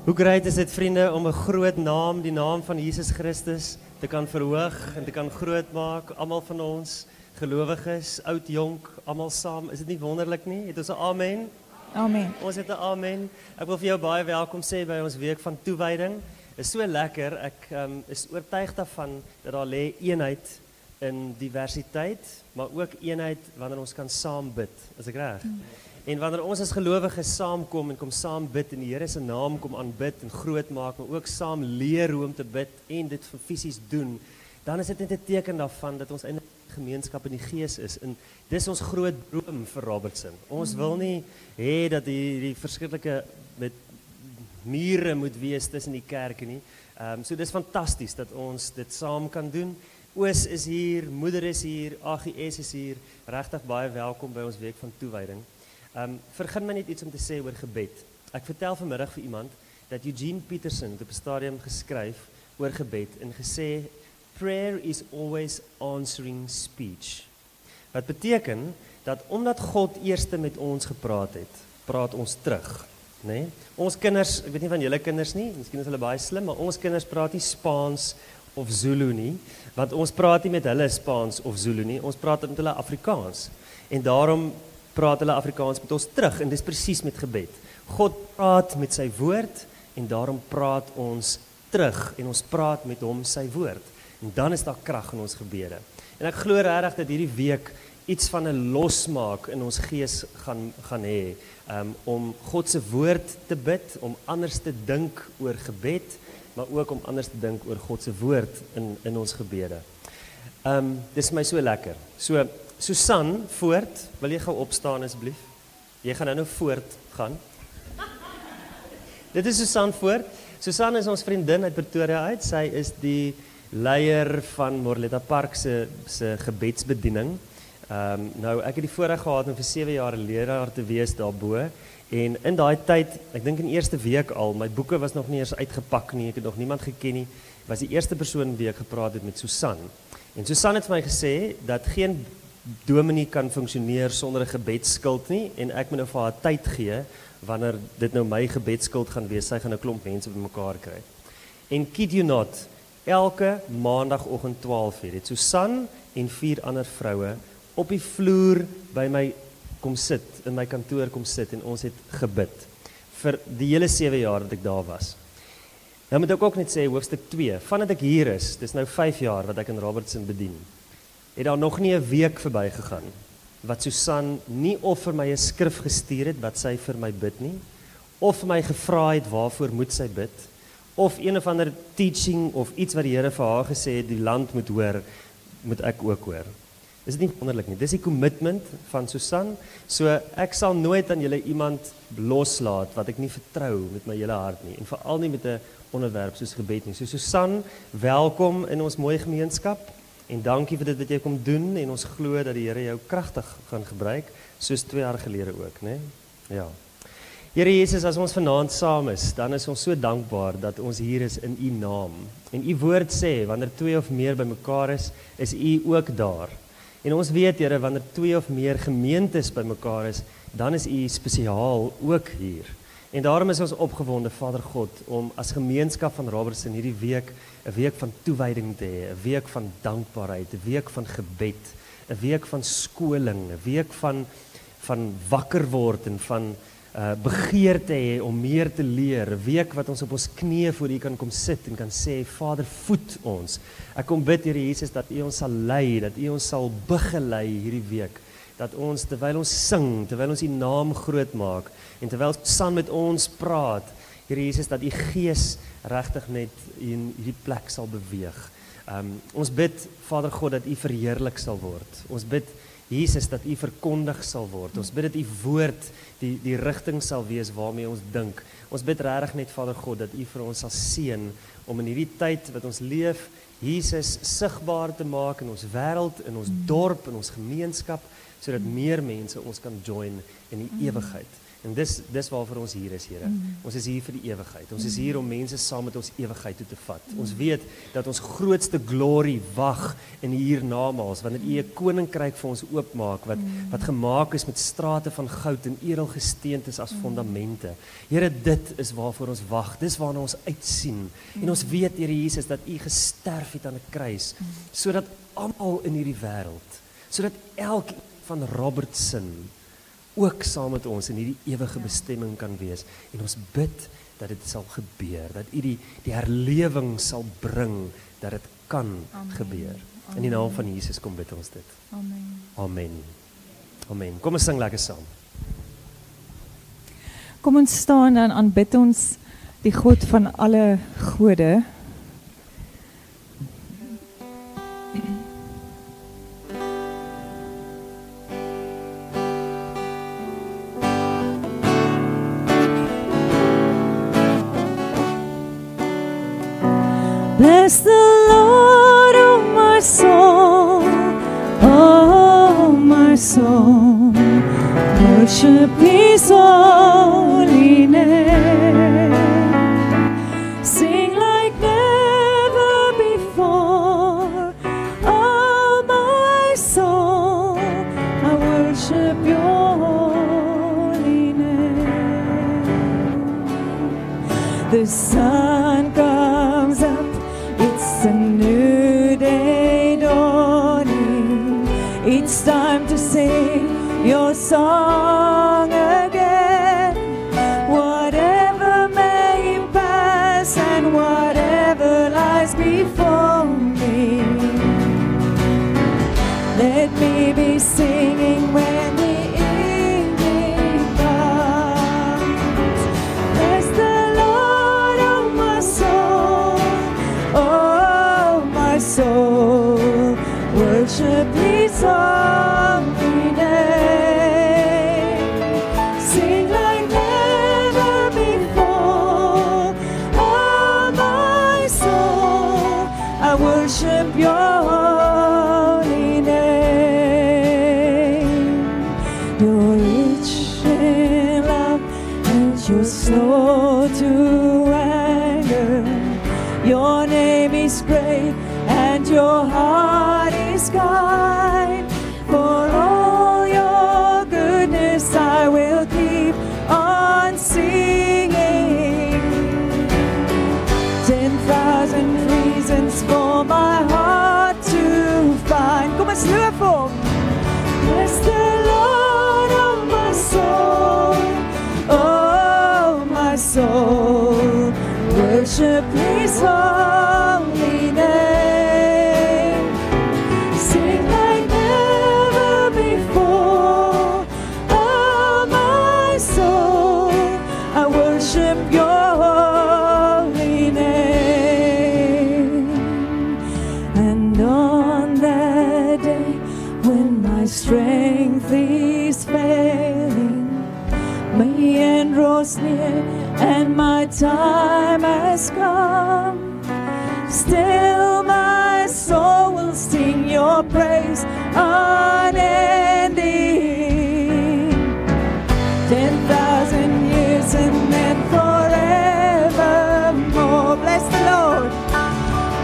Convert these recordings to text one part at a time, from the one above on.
Hoe great is dit, vriende, om 'n groot naam, die naam van Jesus Christus, te kan verhoog en te kan groot maak. Almal van ons gelowiges, oud, jonk, almal saam. Is dit nie wonderlik nie? Het ons 'n amen? Amen. Ons het 'n amen. Ek wil vir jou baie welkom sê by ons week van toewyding. Is so lekker. Ek is oortuig daarvan dat daar lê eenheid in diversiteit, maar ook eenheid wanneer ons kan saam bid. Is ek reg? En wanneer ons as gelowiges saamkom en kom saam bid in die Here se naam kom aanbid en groot maak, maar ook saam leer hoe om te bid en dit fisies doen, dan is dit net 'n teken daarvan dat ons in 'n gemeenskap in die gees is. En dis ons groot droom vir Robertson. Ons wil nie hê dat die verskriklike met mure moet wees tussen die kerke nie. So dis fantasties dat ons dit saam kan doen. Oos is hier, moeder is hier, AGS is hier. Regtig baie welkom by ons week van toewyding. Vergun my net iets om te sê oor gebed. Ek vertel vanmiddag vir iemand dat Eugene Peterson op 'n stadium geskryf oor gebed en gesê prayer is always answering speech. Wat beteken dat omdat God eerste met ons gepraat het, praat ons terug, né? Ons kinders, ek weet nie van julle kinders nie, miskien is hulle baie slim, maar ons kinders praat nie Spaans of Zulu nie, want ons praat nie met hulle Spaans of Zulu nie, ons praat met hulle Afrikaans. En daarom praat hulle Afrikaans met ons terug, en dis presies met gebed. God praat met sy woord, en daarom praat ons terug, en ons praat met hom sy woord. En dan is daar krag in ons gebede. En ek glo regtig dat hierdie week iets van 'n losmaak in ons gees gaan hê, om God se woord te bid, om anders te dink oor gebed, maar ook om anders te dink oor God se woord in ons gebede. Dis my so lekker. So, Susan, voort, wil jy gou opstaan asseblief? Jy gaan nou voort gaan. Dit is Susan voort. Susan is ons vriendin uit Pretoria uit. Sy is die leier van Morletta Park se gebedsbediening. Nou, ek het die voorreg gehad om vir 7 jaar 'n leraar te wees daarbo. En in daai tyd, ek dink in die eerste week al, my boeke was nog nie eens uitgepak nie, ek het nog niemand geken nie, was die eerste persoon wie ek gepraat het met Susan. En Susan het vir my gesê dat geen dominee kan funksioneer sonder 'n gebedsskuld nie, en ek moet nou vir haar tyd gee wanneer dit nou my gebedsskuld gaan wees. Sy gaan 'n klomp mense bymekaar kry. En kid you not, elke maandagoggend 12:00 het Susan en 4 ander vroue op die vloer by my kom sit, in my kantoor kom sit, en ons het gebid vir die hele 7 jaar dat ek daar was. Nou moet ek ook net sê, hoofstuk 2, vandat ek hier is, dis nou 5 jaar wat ek in Robertson bedien, het daar nog nie 'n week verby gegaan wat Susan nie of vir my 'n skrif gestuur het wat sy vir my bid nie, of vir my gevra het waarvoor moet sy bid, of een of ander teaching of iets wat die Here vir haar gesê het die land moet hoor, moet ek ook hoor. Is dit nie wonderlik nie? Dis die commitment van Susan. So ek sal nooit aan julle iemand loslaat wat ek nie vertrou met my hele hart nie, en veral nie met 'n onderwerp soos gebed nie. So Susan, welkom in ons mooi gemeenskap. En dankie vir dit wat jy kom doen, en ons glo dat die Here jou kragtig gaan gebruik, soos 2 jaar gelede ook, né? Ja. Here Jesus, as ons vanaand saam is, dan is ons so dankbaar dat ons hier is in U naam. En U woord sê, wanneer 2 of meer bymekaar is U ook daar. En ons weet, Here, wanneer 2 of meer gemeentes bymekaar is, dan is U spesiaal ook hier. En daarom is ons opgewonde, Vader God, om as gemeenskap van Robertson hierdie week 'n week van toewyding te hê, 'n week van dankbaarheid, 'n week van gebed, 'n week van skoling, 'n week van wakker word en van begeerte hê om meer te leer, 'n week wat ons op ons knieë voor U kan kom sit en kan sê, Vader, voed ons. Ek kom bid, Here Jesus, dat U ons sal lei, dat U ons sal begelei hierdie week, dat ons, terwyl ons sing, terwyl ons U naam groot maak, en terwyl saam met ons praat, Here Jesus, dat U Gees regtig net in hierdie plek sal beweeg. Ons bid, Vader God, dat U verheerlik sal word. Ons bid, Jesus, dat U verkondig sal word. Ons bid dat U woord die rigting sal wees waarmee ons dink. Ons bid regtig net, Vader God, dat U vir ons sal seën om in hierdie tyd wat ons leef, Jesus sigbaar te maak in ons wêreld, in ons dorp, in ons gemeenskap, sodat meer mense ons kan join in die ewigheid. En dis waarvoor ons hier is, Here. Ons is hier vir die ewigheid. Ons is hier om mense saam met ons ewigheid toe te vat. Ons weet dat ons grootste glorie wag in die hiernamaals, wanneer U 'n koninkryk vir ons oopmaak, wat gemaak is met strate van goud en edelgesteentes as fondamente. Here, dit is waarvoor ons wag. Dis waarna ons uitsien. En ons weet, Here Jesus, dat U gesterf het aan 'n kruis, sodat almal in hierdie wêreld, sodat elkeen van Robertson ook saam met ons in hierdie ewige bestemming kan wees. En ons bid dat dit sal gebeur, dat U die herlewing sal bring, dat dit kan gebeur. In die naam van Jesus kom bid ons dit. Amen. Amen. Amen. Kom ons sing lekker saam. Kom ons staan en aanbid ons die God van alle gode. Bless the Lord, oh my soul, oh my soul, worship His holy name. Sing like never before, oh my soul, I worship Your holy name. The sun comes up, it's a new day dawning. It's time to sing Your song again. Whatever may pass and whatever lies before me, let me be singing when the evening comes. Bless the Lord, oh my soul, oh my soul, worship His holy name. Sing like never before, oh my soul, I worship Your holy name. You're rich in love and You're slow to anger. Your name is great and Your heart is kind. For all Your goodness I will keep on singing. 10,000 reasons for my heart to find. Kom ons loop Hom. Bless the Lord, oh my soul, oh my soul, worship His holy name. Sing like never before, oh my soul, I worship Your holy name. And on that day when my strength is failing, my end draws near and my time has come, still my soul will sing Your praise unending. 10,000 years and then forevermore. Bless the Lord.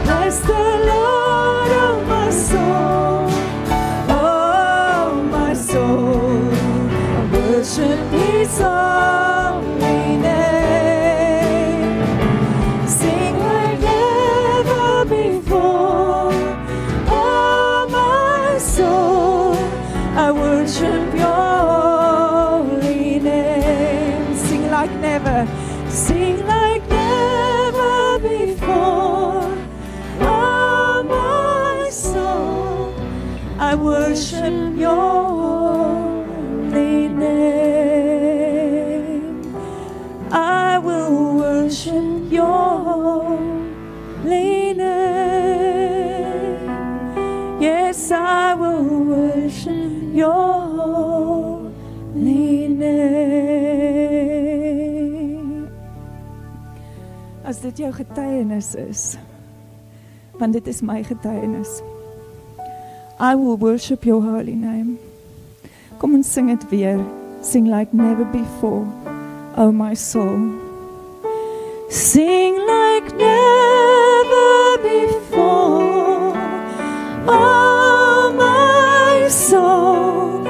Bless the Lord, oh my soul, oh my soul, I worship His holy name. Sing like never before, oh my soul, I worship Your holy name. Sing like never before, oh my soul, I worship Your holy name. I will worship Your holy name. Yes, I will worship Your holy name. As dit jou getuienis is, want dit is my getuienis, I will worship Your holy name. Kom ons sing dit weer. Sing like never before, oh my soul. Sing like never before, oh my soul.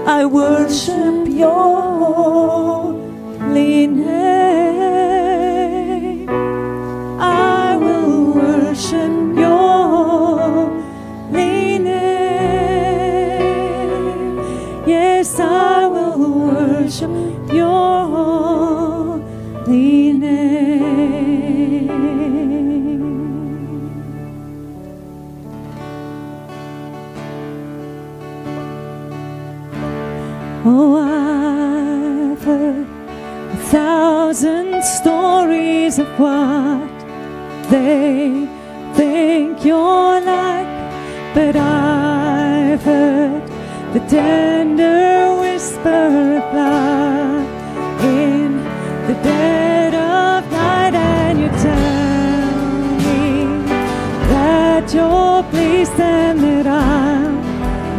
I worship your holy name. I will worship your holy name. Yes, I will worship your holy name. Oh, I've heard 1,000 stories of what they think you're like, but I've heard the tender whisper of love in the dead of night, and you tell me that you're pleased and that I'm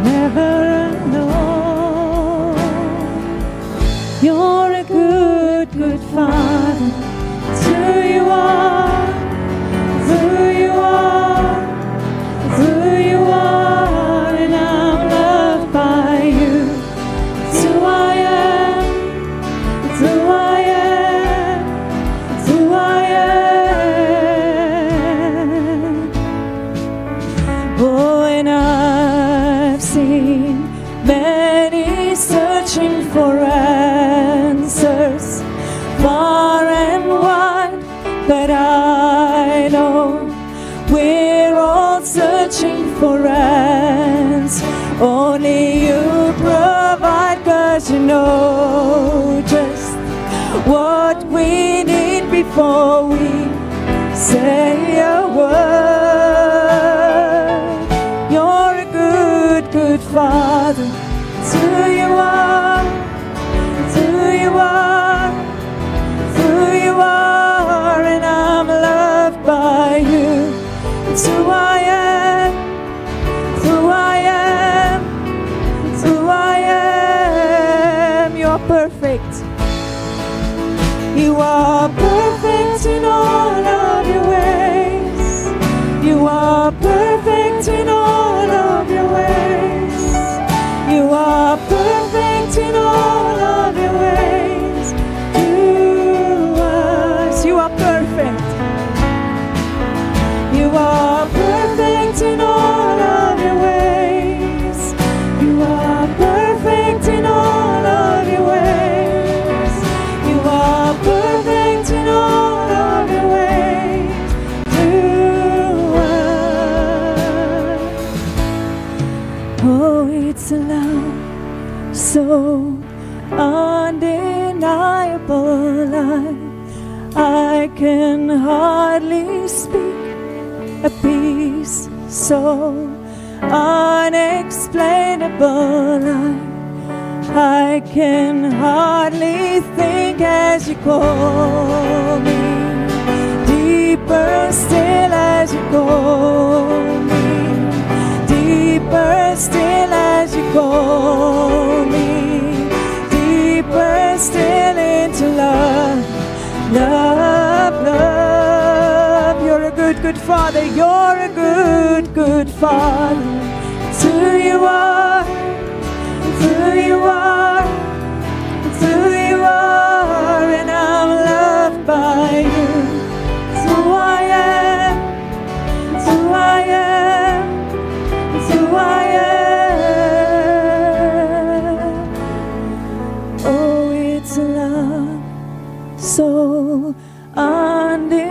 never alone. You're a good, good Father. It's who you are, it's who you are, it's who you are, and I'm loved by you. It's who I am, it's who I am, it's who I am. Oh, and I've seen many searching for answers far and wide, but I know we're all searching for answers. Only you provide, 'cause you know just what we need before we say a word. You're a good, good Father. It's who you are, it's who you are, it's who you are, and I'm loved by you. It's who I am, it's who I am, it's who I am. You're perfect. You are perfect in all of your ways. You are perfect in all of your ways. You are perfect in all of your ways to us. You are perfect. You are perfect in all of your ways. You are perfect in all of your ways. You are perfect in all of your ways to us. Oh, it's a love so undeniable. I can hardly speak. A peace so unexplainable. I can hardly think as you call me. Deeper still as you call me. Deeper still as you call me. Deeper still into love. Love, love. You're a good, good Father. You're a good, good Father. It's who you are. It's who you are. It's who you are. And I'm loved by you. It's who I am. It's who I am. It's who I am. Oh, it's a love so undeniable.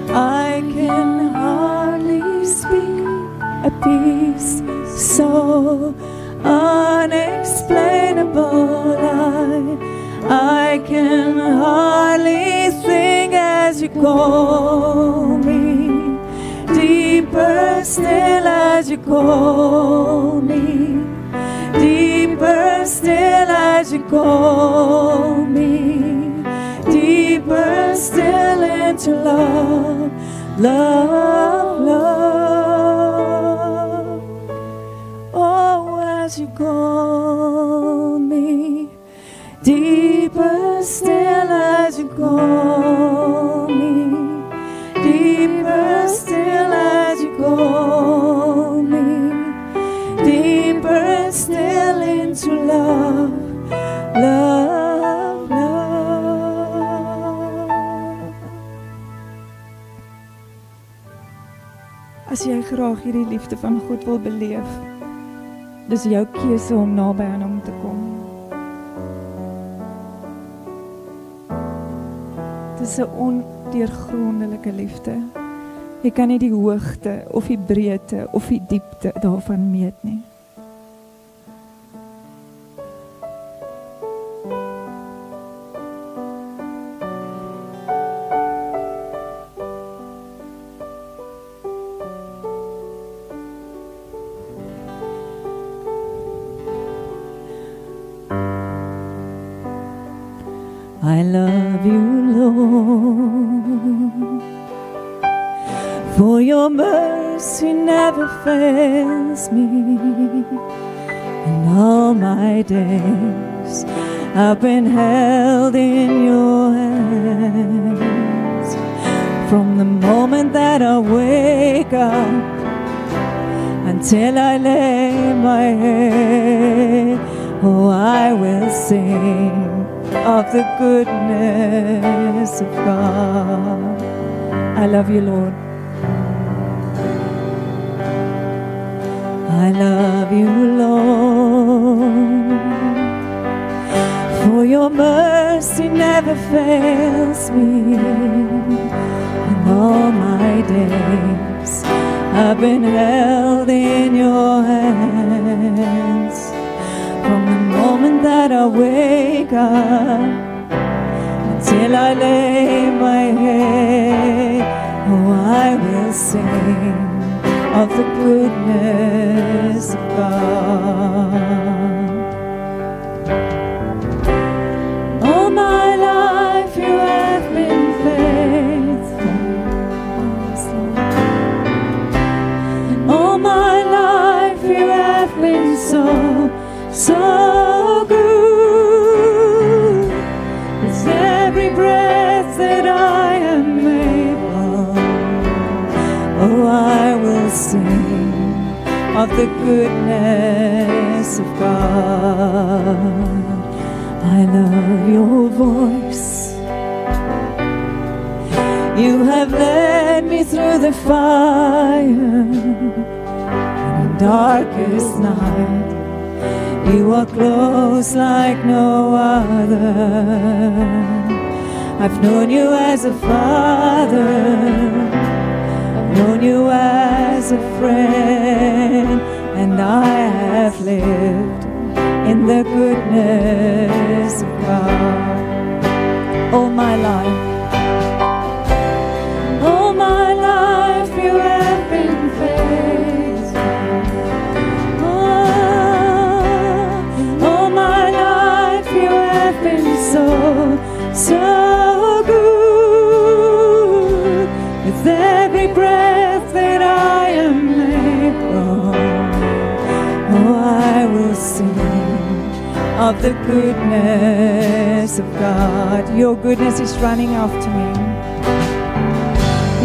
I can hardly speak. A peace so unexplainable. I can hardly think as you call me. Deeper still as you call me. Deeper still as you call me. Deeper still into love. Love, love. Oh, as as you call me, deeper still as you call me, deeper still as you call me, deeper still into love, love, love. As jy graag hierdie liefde van God wil beleef, dis jou keuse om naby aan hom te kom. Dis 'n ondeurgrondelike liefde. Jy kan nie die hoogte of die breedte of die diepte daarvan meet nie. I love you, Lord, for your mercy never fails me. And all my days I've been held in your hands. From the moment that I wake up until I lay my head, oh, I will sing of the goodness of God. I love you, Lord. I love you, Lord, for your mercy never fails me. And all my days I've been held in your hands. From the moment that I wake up until I lay my head, oh, I will sing of the goodness of God. All my life you have been faithful. All my life you have been so good. With every breath that I am able, oh, I will sing of the goodness of God. I love your voice. You have led me through the fire in the darkest night. You are close like no other. I've known you as a father, I've known you as a friend, and I have lived in the goodness of God all my life. All my life you have been faithful. All my life you have been so good. With every breath that I am able, oh, I will sing of the goodness of God. Your goodness is running after me.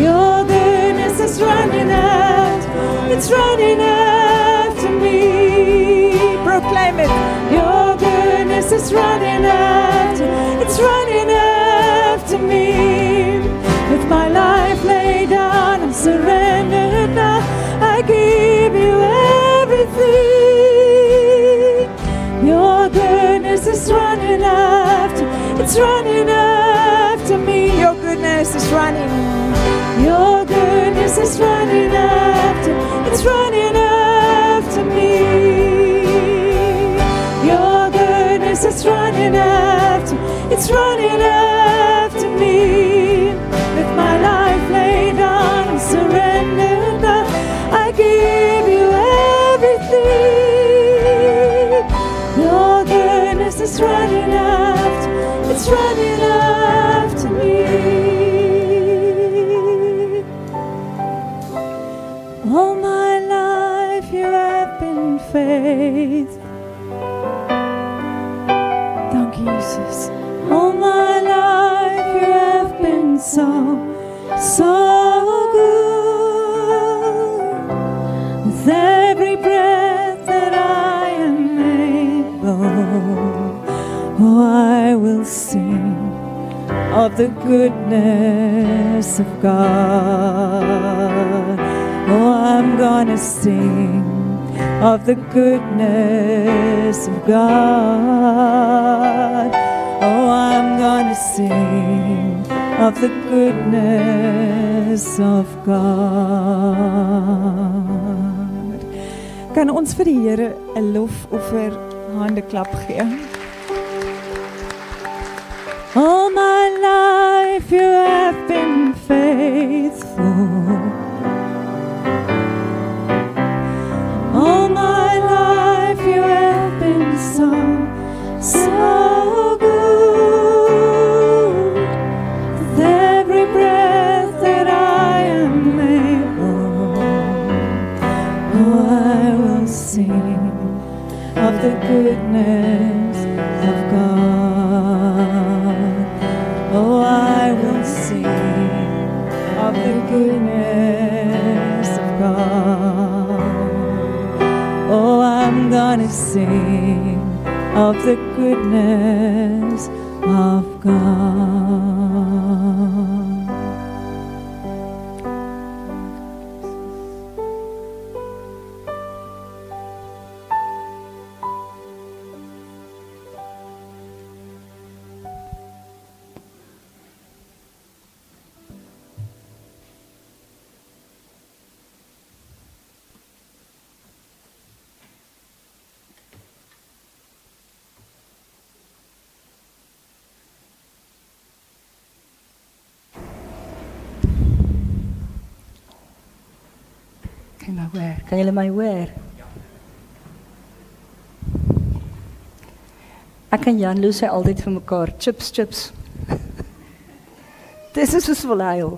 Your goodness is running after, it's running after me. Proclaim it. Your goodness is running after, it's running after me. With my life laid down and surrendered now, I give you everything. Your goodness is running after, it's running after me. Your goodness is running. Your goodness is running after, it's running after me. Your goodness is running after, it's running after me. With my life laid down and surrendered now, I give you everything. Your goodness is running after, it's running after me. sing of the goodness of God. Oh, I'm gonna sing of the goodness of God. Oh, I'm gonna sing of the goodness of God. Kan ons vir die Here 'n lofoffer handeklap gee? All my life you have been faithful. All my life you have been so good. With every breath that I am able, oh, I will sing of the goodness of God. Oh, I will sing of the goodness of God. Oh, I'm gonna sing of the goodness of God. Kan julle my hoor? Ek en Jan Loos sê altyd vir mekaar, chips, chips. Dis is soos verleil.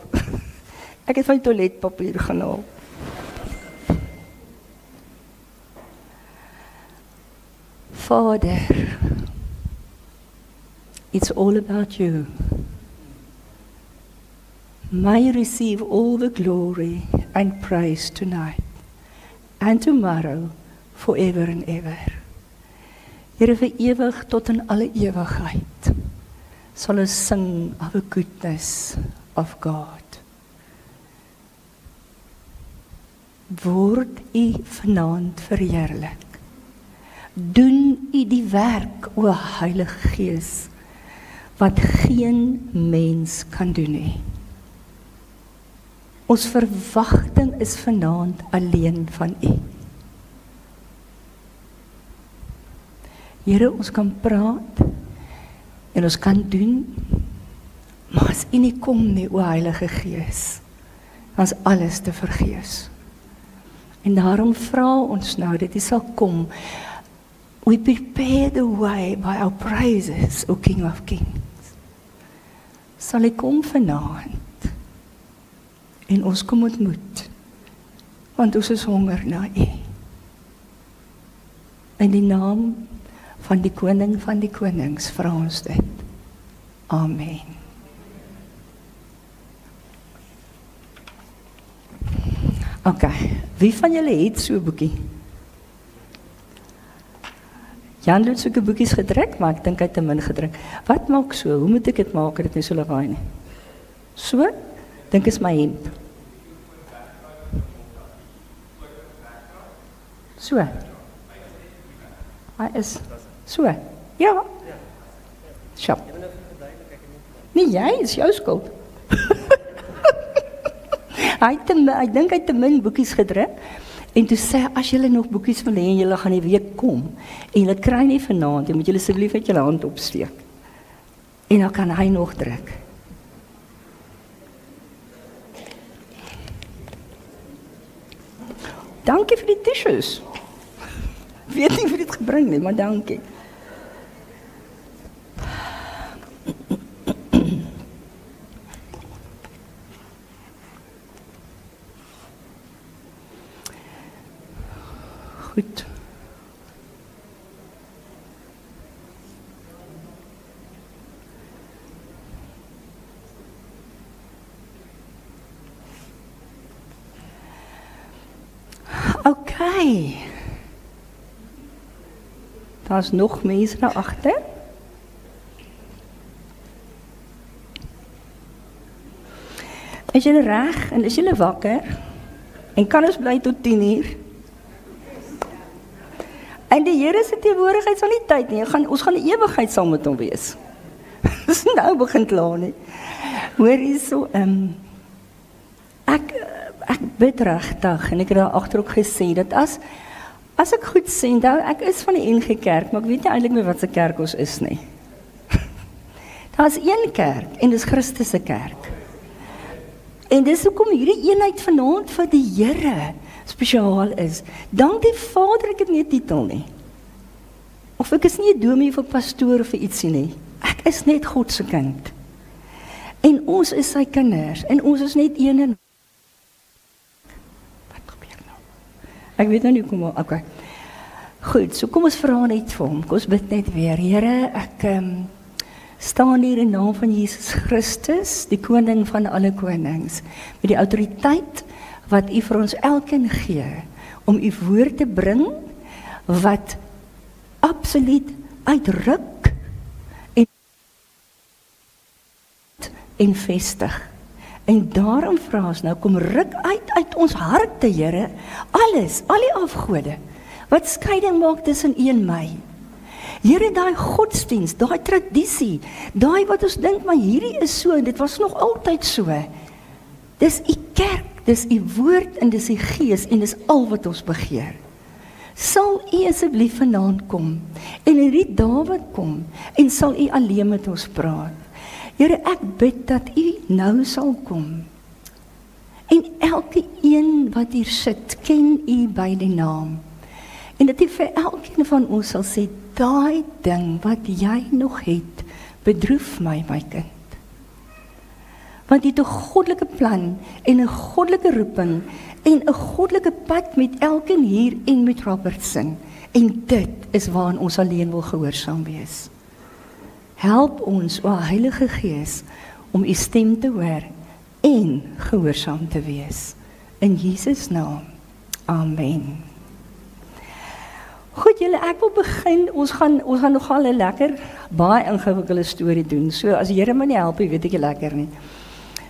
Ek het van die toiletpapier gaan haal. Father, it's all about you. May you receive all the glory and praise tonight and tomorrow, forever and ever. Here, vir ewig tot in alle ewigheid sal ons sing of the goodness of God. Word u vanaand verheerlik. Doen u die werk, o Heilige Gees, wat geen mens kan doen nie. Ons verwagting is vanaand alleen van u. Here, ons kan praat en ons kan doen, maar as u nie kom nie, o Heilige Gees, dan is alles te vergeefs. En daarom vra ons nou dat u sal kom. We prepare the way by our praises, O King of Kings. Sal u kom vanaand en ons kom ontmoet, want ons is honger na u. In die naam van die Koning van die Konings vra ons dit. Amen. Ok, wie van julle het so 'n boekie? Jan het soeke boekies gedruk, maar ek dink hy het te min gedruk. Wat maak so? Hoe moet ek dit maak dat dit nie so lawaai nie? So? Dink is my hemp. So. Hy is so. Ja. Sjap. Nee, jy is jou skuld. Ek dink hy het te min boekies gedruk. En toe sê, as julle nog boekies wil hê en julle gaan die week kom, en julle kry nie vanaand, dan moet julle asseblief net julle hand opsteek. En dan kan hy nog druk. Dankie vir die tissues. Weet nie wie dit gebring nie, maar dankie. Goed. Okay. Daar's nog mense daar agter. Is julle reg en is julle wakker? En kan ons bly tot 10:00? En die Here se teenwoordigheid sal nie tyd nie. Ons gaan 'n ewigheid saam met hom wees. Dis nou begin klaar nie. Hoor hierso, ek bid regtig en ek het daar agter ook gesê dat as ek goed sê, nou ek is van die NG Kerk, maar ek weet nie eintlik meer wat se kerk ons is nie. Daar's een kerk en dis Christus se kerk. En dis hoekom hierdie eenheid vanaand vir die Here spesiaal is. Dank die Vader, ek het nie 'n titel nie. Of ek is nie 'n dominee of 'n pastoor of ietsie nie. Ek is net God se kind. En ons is sy kinders en ons is net een en wat gebeur nou? Ek weet nou nie kom maar, okay. Goed, so kom ons vra net vir hom. Kom ons bid net weer. Here, ek staan hier in naam van Jesus Christus, die koning van alle konings, met die autoriteit wat u vir ons elkeen gee, om u woord te bring, wat absoluut uitruk en vestig. En daarom vra ons nou, kom ruk uit ons harte, Here, alles, al die afgode, wat skeiding maak tussen u en my. Here, daai godsdienst, daai tradisie, daai wat ons dink, maar hierdie is so, en dit was nog altyd so. Dis u kerk, dis u woord, en dis u gees, en dis al wat ons begeer. Sal u asseblief vanaand kom, en in die dae wat kom, en sal u alleen met ons praat. Here, ek bid dat u nou sal kom, en elke een wat hier sit, ken u by die naam, en dat u vir elkeen van ons sal sê, daai ding wat jy nog het, bedroef my kind. Want jy het 'n goddelike plan, en 'n goddelike roeping, en 'n goddelike pad met elkeen hier en met Robertson, en dit is waaraan ons alleen wil gehoorsaam wees. Help ons, o Heilige Gees, om u stem te hoor, en gehoorsaam te wees. In Jesus naam, amen. Goed julle, ek wil begin, ons gaan nogal 'n lekker, baie ingewikkelde storie doen, so as die Here my nie help, weet ek nie lekker nie.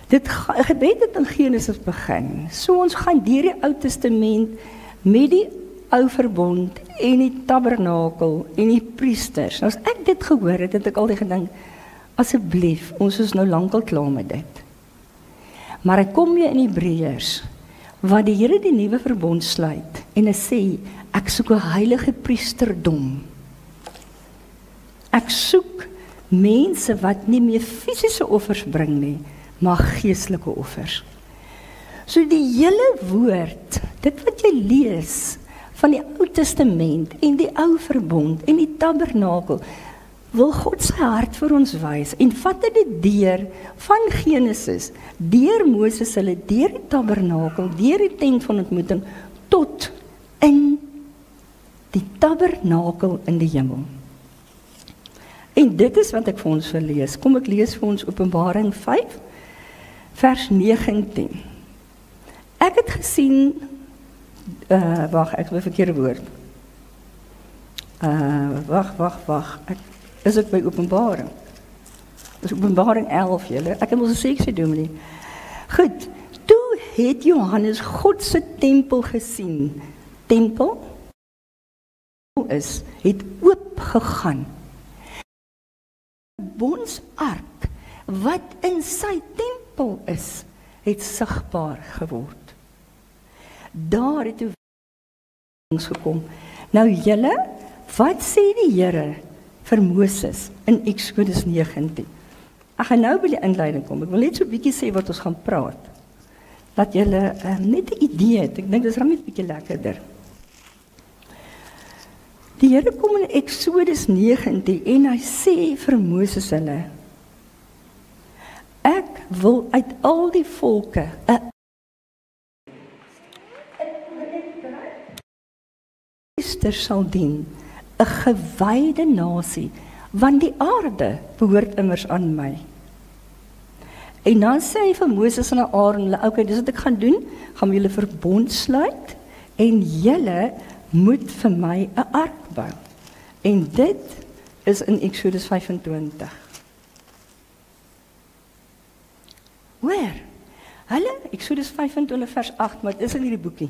Gebed het in Genesis begin, so ons gaan deur die Ou Testament, met die Ou Verbond, en die tabernakel, en die priesters. Nou as ek dit gehoor het, het ek altyd gedink, asseblief, ons is nou lankal klaar met dit. Maar ek kom jy in Hebreërs, waar die Here die nuwe verbond sluit, en hy sê, ek soek 'n heilige priesterdom. Ek soek mense wat nie meer fisiese offers bring nie, maar geestelike offers. So die hele woord, dit wat jy lees, van die Ou Testament, en die Ou Verbond, en die tabernakel, wil God sy hart vir ons wys, en vat dit deur, van Genesis, deur Moses hulle, deur die tabernakel, deur die tent van ontmoeting, tot in die tabernakel in die hemel. En dit is wat ek vir ons wil lees. Kom ek lees vir ons Openbaring 5, vers 19. Ek het gesien, wag, ek het 'n verkeerde woord. Wag, is ek by Openbaring? Dis Openbaring 11, julle. Ek het mos gesê ek sê dominee. Goed, toe het Johannes God se tempel gesien. Tempel het oop gegaan. Bondsark wat in sy tempel is, het sigbaar geword. Daar het ons gekom. Nou julle, wat sê die Here vir Moses in Eksodus 19? Ek gaan nou by die inleiding kom. Ek wil net so 'n bietjie sê wat ons gaan praat. Dat julle net 'n idee het. Ek dink dis net 'n bietjie lekkerder. Die Here kom in Eksodus 19 en hy sê vir Moses hulle, ek wil uit al die volke 'n priester sal dien, 'n gewyde nasie, want die aarde behoort immers aan my. En dan sê hy vir Moses en Aaron, okay, dis wat ek gaan doen, gaan julle verbond sluit, en julle moet vir my 'n ark bou. En dit is in Eksodus 25. Hoor, Hulle, Eksodus 25 vers 8, maar dit is in hierdie boekie.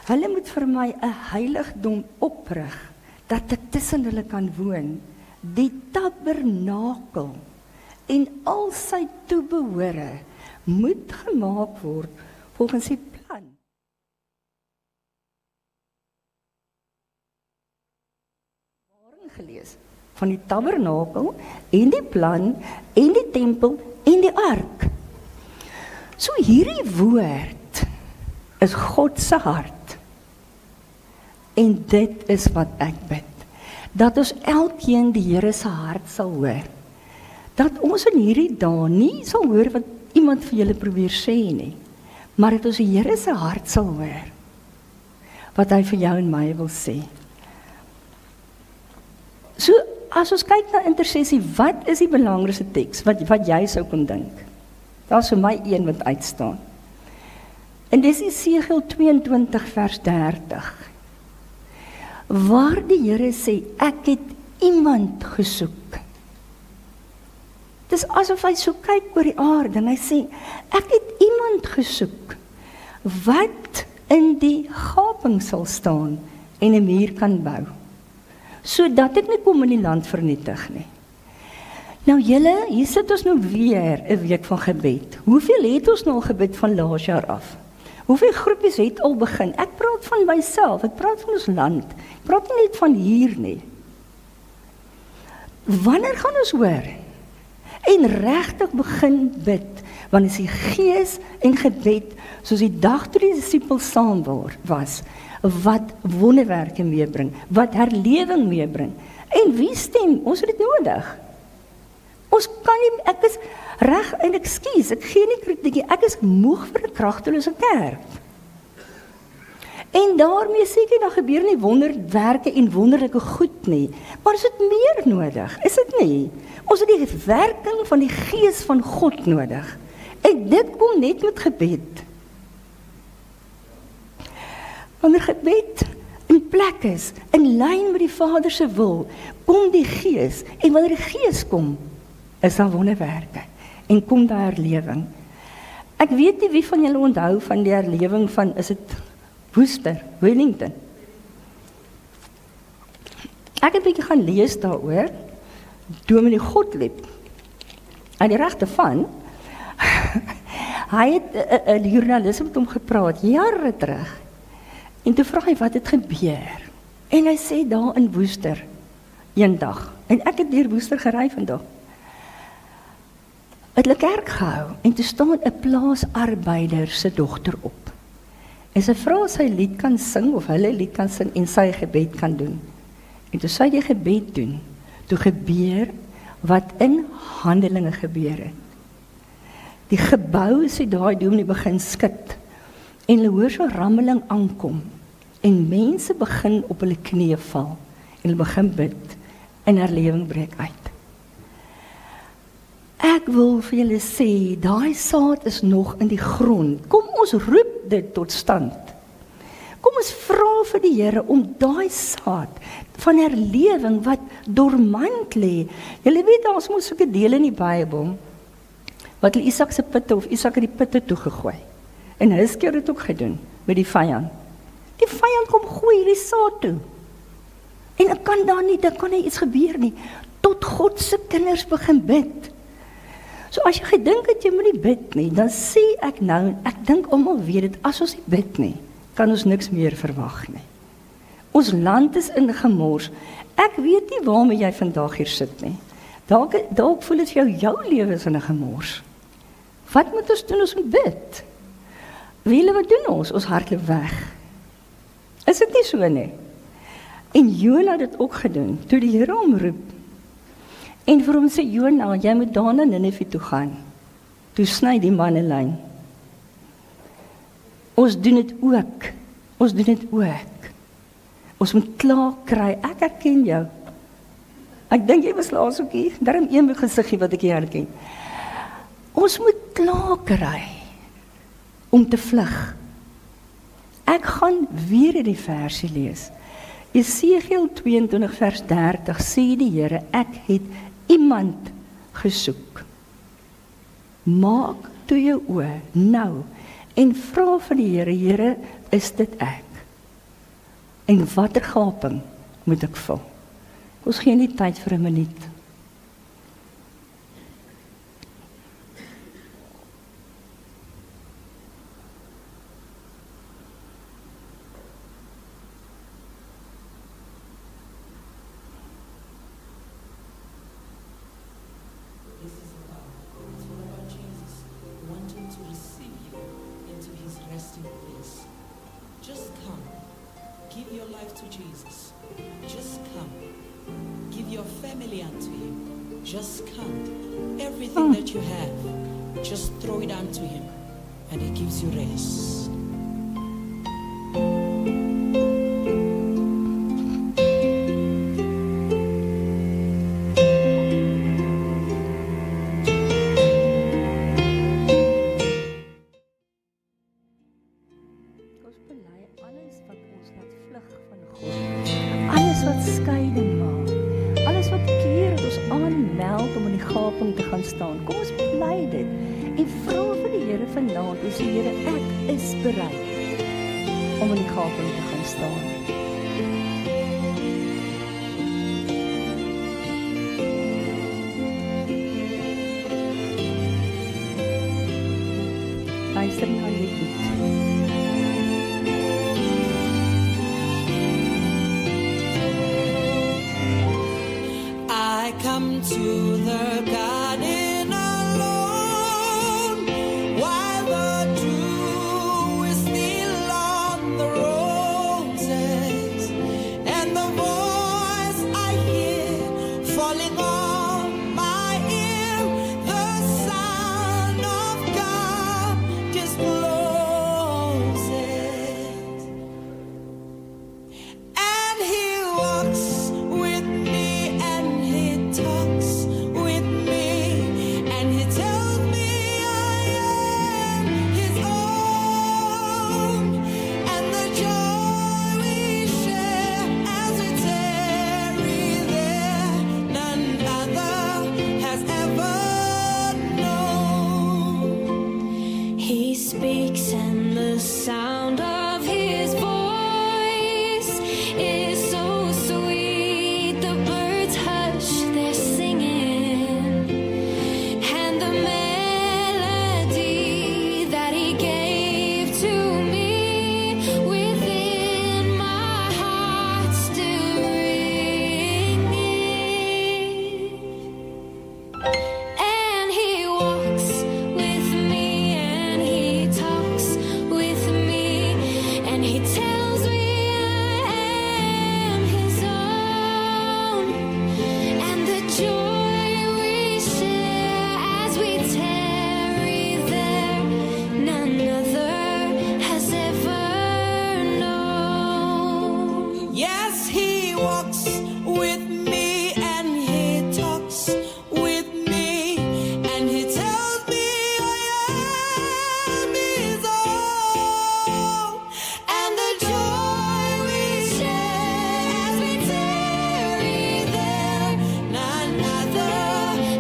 Hulle moet vir my 'n heiligdom oprig, dat ek tussen hulle kan woon. Die tabernakel en al sy toebehore moet gemaak word volgens die plan. Waarin gelees? Van die tabernakel en die plan en die tempel en die ark. So hierdie woord is God se hart. En dit is wat ek bid. Dat ons elkeen die Here se hart sal hoor. Dat ons in hierdie dae nie sal hoor wat iemand vir julle probeer sê nie, maar dat ons die Here se hart sal hoor. Wat hy vir jou en my wil sê. So, as ons kyk na intersessie, wat is die belangrikste teks wat jy sou kon dink? Daar is vir my een wat uitstaan. En dis Esegiel 22 vers 30. Waar die Here sê, ek het iemand gesoek. Dis asof hy so kyk oor die aarde en hy sê, ek het iemand gesoek wat in die gaping sal staan en 'n muur kan bou, sodat ek nie kom in die land vernietig nie. Nou julle, hier sit ons nou weer 'n week van gebed. Hoeveel het ons nou al gebid van laas jaar af? Hoeveel groepies het al begin? Ek praat van myself, ek praat van ons land. Ek praat nie net van hier nie. Wanneer gaan ons hoor? En regtig begin bid, want is die gees en gebed, soos die dag toe die disippels saam was, wat wonderwerke meebring, wat herlewing meebring. En wie stem? Ons het dit nodig. Ons kan nie, ek is reg en ekskuus, ek gee nie kritiek, ek is moeg vir 'n kragtelose kerk. En daarmee seker dan gebeur nie wonderwerke en wonderlike goed nie, maar is dit meer nodig? Is dit nie? Ons het die werking van die gees van God nodig. En dit kom net met gebed. Wanneer gebed in plek is, in lyn met die Vader se wil, kom die gees, en wanneer die gees kom, is daar wonderwerke, en kom daar herlewing. Ek weet nie wie van julle onthou van die herlewing van, is dit Worcester, Wellington. Ek het 'n bietjie gaan lees daaroor, Dominee Gottlieb, en die regte van, hy het 'n joernalis met hom gepraat, jare terug, en toe vra hy wat het gebeur, en hy sê daar in Worcester, eendag, en ek het deur Worcester gery vandag, het hulle kerk gehou, en toe staan 'n plaasarbeider se dogter op, en sy vra sy lied kan sing, of hulle lied kan sing, en sy gebed kan doen, en toe sy die gebed doen, toe gebeur wat in Handelinge gebeur het. Die gebou sê daai dominee begin skud, en hulle hoor so rammeling aankom, en mense begin op hulle knieë val, en hulle begin bid, en herlewing breek uit. Ek wil vir julle sê, daai saad is nog in die grond. Kom ons roep dit tot stand. Kom ons vra vir die Here om daai saad van herlewing wat dormant lê. Julle weet daar's mos sulke dele in die Bybel wat hulle Isak se putte of Isak het die putte toegegooi. En Hizkia het dit ook gedoen met die vyand. Die vyand kom gooi hierdie saad toe. En dan kan nie iets gebeur nie tot God se kinders begin bid. So as jy gedink het jy moet nie bid nie, dan sê ek nou, ek dink almal weet dit, as ons nie bid nie, kan ons niks meer verwag nie. Ons land is in gemors. Ek weet nie waarmee jy vandag hier sit nie. Dalk voel dit vir jou lewe is in 'n gemors. Wat moet ons doen? Ons moet bid. Wie wat doen ons? Ons hardloop weg. Is dit nie so nie? En Jona het dit ook gedoen, toe die Here hom roep. En vir hom sê, Jona, jy moet daar na Ninive toe gaan. Toe sny die man 'n lyn. Ons doen dit ook. Ons moet klaar kry. Ek herken jou. Ek dink jy was laas ook hier. Daarom een gesiggie wat ek hier herken. Ons moet klaar kry om te vlug. Ek gaan weer hierdie versie lees. Esegiel 22 vers 30 sê die Here, ek het iemand gesoek. Maak toe jou oë nou en vra vir die Here, Here, is dit ek? En watter gaping moet ek vul? Ons gee nie tyd vir 'n minuut. Just come. Give your life to Jesus. Just come. Give your family unto Him. Just come. Everything that you have, just throw it unto Him, and He gives you rest. Alles wat skeiding maak, alles wat keer dat ons aanmeld om in die gaping te gaan staan. Kom ons bely dit en vra vir die Here vanaand, sê Here, ek is bereid om in die gaping te gaan staan. Luister na die lied. I come to the garden alone, while the dew is still on the roses, and the voice I hear falling on my ear, the Son of God discloses, and He walks with me, and He talks with me, and He tells me I am His own, and the joy we share as we tarry there, none other has ever known. He speaks, and the sound of His voice is so sweet. The birds hush their singing, and the melody that He gave to me within my heart still ringing. And He walks with me, and He talks with me, and He tells me I am His own, and the joy we share as we tarry there, none other has ever known. Yes, He walks with me, and He talks with me, and He tells me I am His own, and the joy we share as we tarry there, none other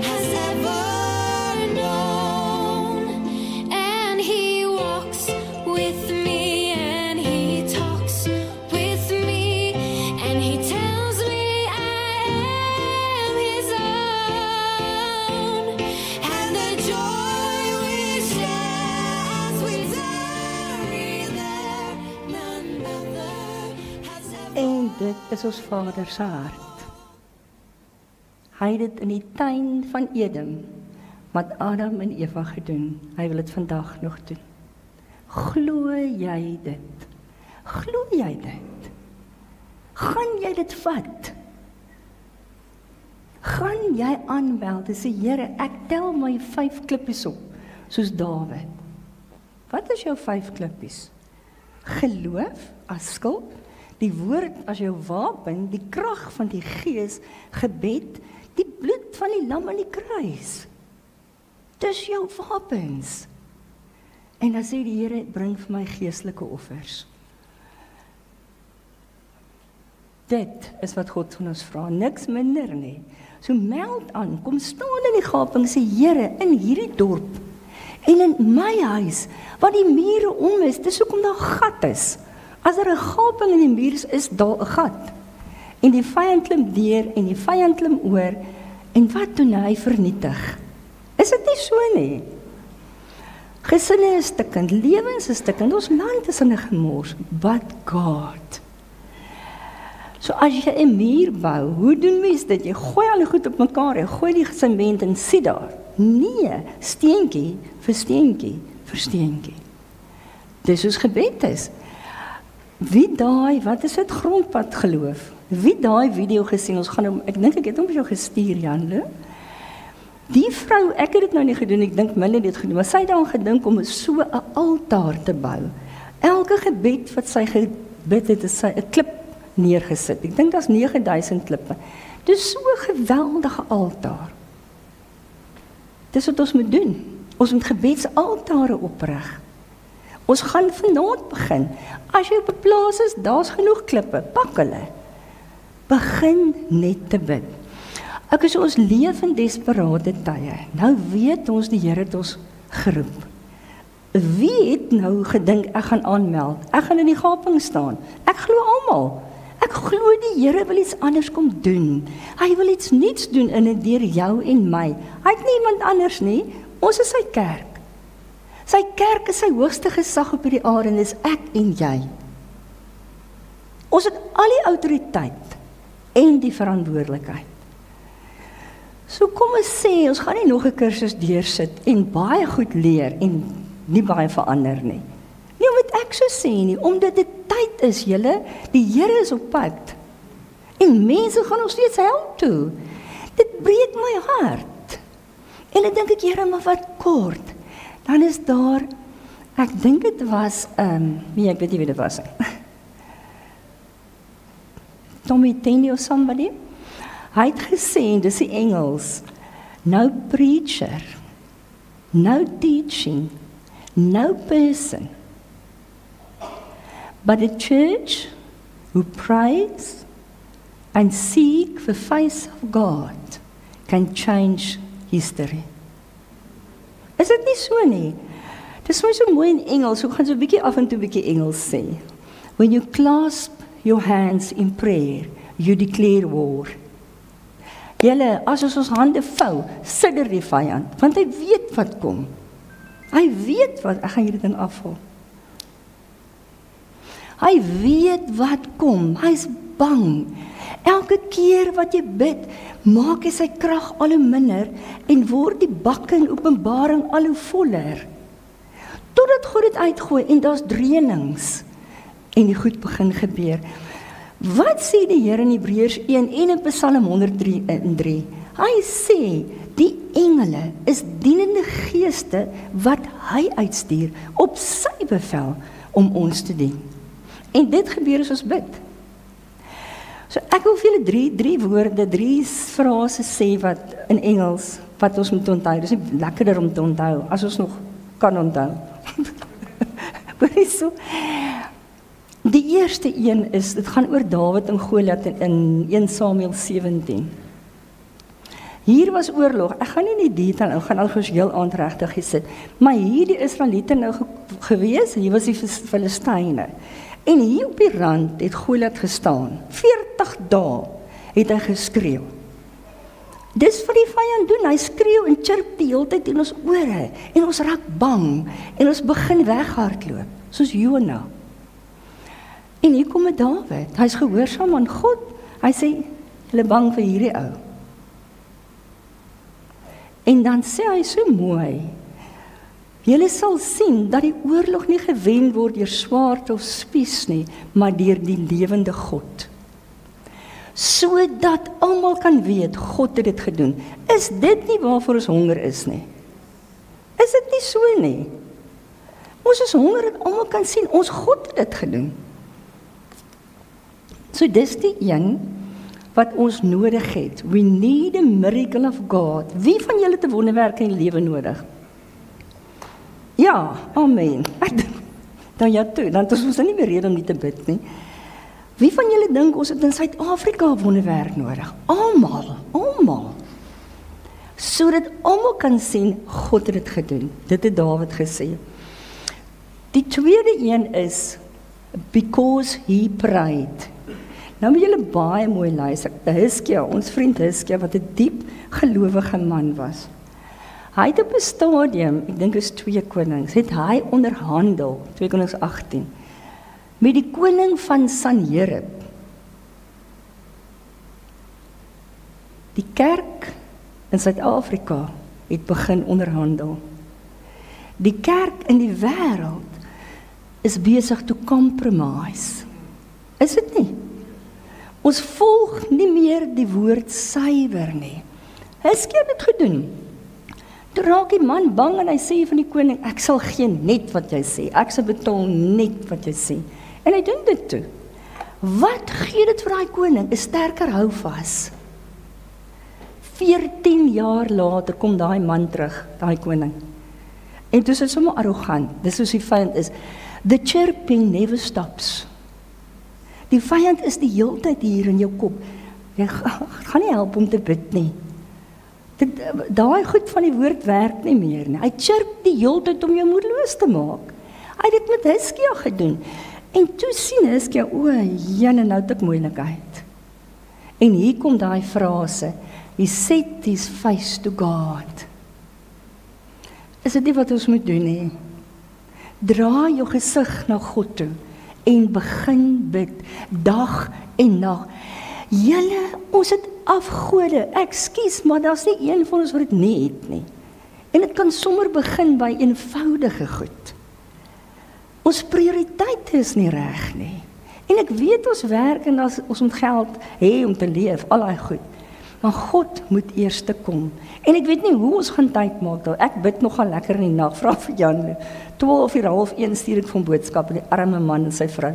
has ever known. And He walks with me, and He talks with me, and He tells me I am His own, and the joy we share as we tarry there, none other has ever. En dit is ons Vader se hart. Hy het dit in die tuin van Eden wat Adam en Eva gedoen. Hy wil dit vandag nog doen. Glo jy dit? Glo jy dit? Gaan jy dit vat? Gaan jy aanmeld en sê, Here, ek tel my 5 klippies op, soos Dawid. Wat is jou 5 klippies? Geloof as skild, die woord as jou wapen, die krag van die Gees, gebed, die bloed van die lam aan die kruis. Dis jou wapens. En dan sê die Here, bring vir my geestelike offers. Dit is wat God van ons vra, niks minder nie. So meld aan, kom staan in die gaping, sê Here, in hierdie dorp En in my huis, wat die mure om is, dis hoekom daar 'n gat is. As daar 'n gaping in die muur is daar 'n gat. En die vyand klim deur en die vyand klim oor. En wat doen hy? Vernietig. Is dit nie so nie? Gesinne is stikkend, lewens is stikkend, ons land is in 'n gemors. But God. So as jy 'n muur bou, hoe doen mens dit? Jy gooi al die goed op mekaar, jy gooi die sement en sit daar. Nee, steentjie vir steentjie vir steentjie. Dis soos gebed is. Wie daai, wat is dit grondpad geloof? Wie daai video gesien? Ons gaan ek dink ek het hom vir jou gestuur, Janle. Die vrou, ek het dit nou nie gedoen, ek dink Mille het dit gedoen, maar sy het daaraan gedink om so 'n altaar te bou. Elke gebed wat sy gebid het, is sy 'n klip neergesit. Ek dink daar's 9000 klippe. Dis so 'n geweldige altaar. Dis wat ons moet doen. Ons moet gebedsaltare oprig. Ons gaan vanaand begin. As jy op 'n plaas is, daar's genoeg klippe, pak hulle. Begin net te bid. Ek is ons leef in desperate tye. Nou weet ons die Here het ons geroep. Wie het nou gedink ek gaan aanmeld? Ek gaan in die gaping staan. Ek glo almal. Ek glo die Here wil iets anders kom doen. Hy wil iets nuuts doen in en deur jou en my. Hy het nie iemand anders nie. Ons is sy kerk. Sy kerk is sy hoogste gesag op hierdie aarde en dis ek en jy. Ons het al die autoriteit en die verantwoordelikheid. So kom ons sê, ons gaan nie nog 'n kursus deursit en baie goed leer en nie baie verander nie. Nie omdat ek so sê nie, omdat dit tyd is, julle, die Here is op pad. En mense gaan nog steeds hel toe. Dit breek my hart. En dan dink ek, Here, maar wat kort. Dan is daar, ek dink dit was, ek weet nie wie dit was nie. Tommy Tenney of somebody. Hy het gesê, dis die Engels, no preacher, no teaching, no person, but a church who prays and seek the face of God can change history. Is dit nie so nie? Dis my so mooi in Engels, ek gaan so 'n bietjie af en toe 'n bietjie Engels sê. When you clasp your hands in prayer, you declare war. Julle, as ons hande vou, sidder die vyand, want hy weet wat kom. Hy weet wat, ek gaan hierdie ding afval. Hy weet wat kom, hy's bang. Elke keer wat jy bid, maak hy sy krag al hoe minder en word die bakke in Openbaring al hoe voller. Totdat God dit uitgooi en daar's dreenings en die goed begin gebeur. Wat sê die Here in Hebreërs 1 en in Psalm 103? Hy sê, die engele is dienende geeste wat hy uitstuur op sy bevel om ons te dien. En dit gebeur as ons bid. So ek wil vir julle drie woorde, 3 frases sê wat in Engels, wat ons moet onthou. Dis nie lekkerder om te onthou, as ons nog kan onthou. Hoor so. Die eerste een is, dit gaan oor Dawid en Goliat in 1 Samuel 17. Hier was oorlog, ek gaan nie in die detail, ek gaan al gous heel aand regtig gesit, maar hier die Israeliete nou gewees, hier was die Filistyne. En hier op die rand het Goliat gestaan, 40 dae het hy geskreeu. Dis wat die vyand doen, hy skreeu en chirp die hele tyd in ons ore, en ons raak bang, en ons begin weghardloop, soos Jona. En hier kom Dawid, hy is gehoorsaam aan God, hy sê, hulle bang vir hierdie ou. En dan sê hy so mooi, julle sal sien dat die oorlog nie gewen word deur swaard of spies nie, maar deur die lewende God. Sodat almal kan weet, God het dit gedoen. Is dit nie waarvoor ons honger is nie? Is dit nie so nie? Ons is honger dat almal kan sien, ons God het dit gedoen. So dis die een wat ons nodig het. We need a miracle of God. Wie van julle het 'n wonderwerk in die lewe nodig? Ja, amen. Dan ja toe, dan is ons nie meer rede om nie te bid nie. Wie van julle dink ons het in Suid-Afrika 'n wonderwerk nodig? Almal. sodat almal kan sien, God het dit gedoen. Dit het Dawid gesê. Die tweede een is, because he prayed. Nou moet julle baie mooi luister. Hiskia, ons vriend Hiskia, wat 'n diep gelowige man was. Hy het op 'n stadium, ek dink is 2 Konings, het hy onderhandel, 2 Konings 18, met die koning van Sanherib. Die kerk in Suid-Afrika het begin onderhandel. Die kerk in die wêreld is besig te compromise. Is dit nie? Ons volg nie meer die woord suiwer nie. Hiskia het dit gedoen. Toe raak die man bang en hy sê van die koning, ek sal gee net wat jy sê, ek sal betaal net wat jy sê. En hy doen dit toe. Wat gee dit vir daai koning? 'n sterker houvas. 14 jaar later kom daai man terug, daai koning. En toe is hy sommer arrogant, dis soos die vyand is. The chirping never stops. Die vyand is die heeltyd hier in jou kop. Jy gaan nie help om te bid nie. Daai goed van die woord werk nie meer nie. Hy chirp die heeltyd om jou moedeloos te maak. Hy het dit met Hiskia gedoen. En toe sien Hiskia, jene, nou het ek moeilikheid. En hier kom daai frase, he set his face to God. Is dit nie wat ons moet doen nie? Draai jou gesig na God toe en begin bid, dag en nag. Julle, ons het afgode, ekskuus, maar daar's nie een van ons wat dit nie het nie. En dit kan sommer begin by eenvoudige goed. Ons prioriteite is nie reg nie. En ek weet ons werk en ons moet geld hê om te leef, al daai goed. Maar God moet eers te kom. En ek weet nie hoe ons gaan tyd maak daar. Ek bid nogal lekker in die nag, vra vir Jan. 12:30 stuur ek van boodskap aan die arme man en sy vrou.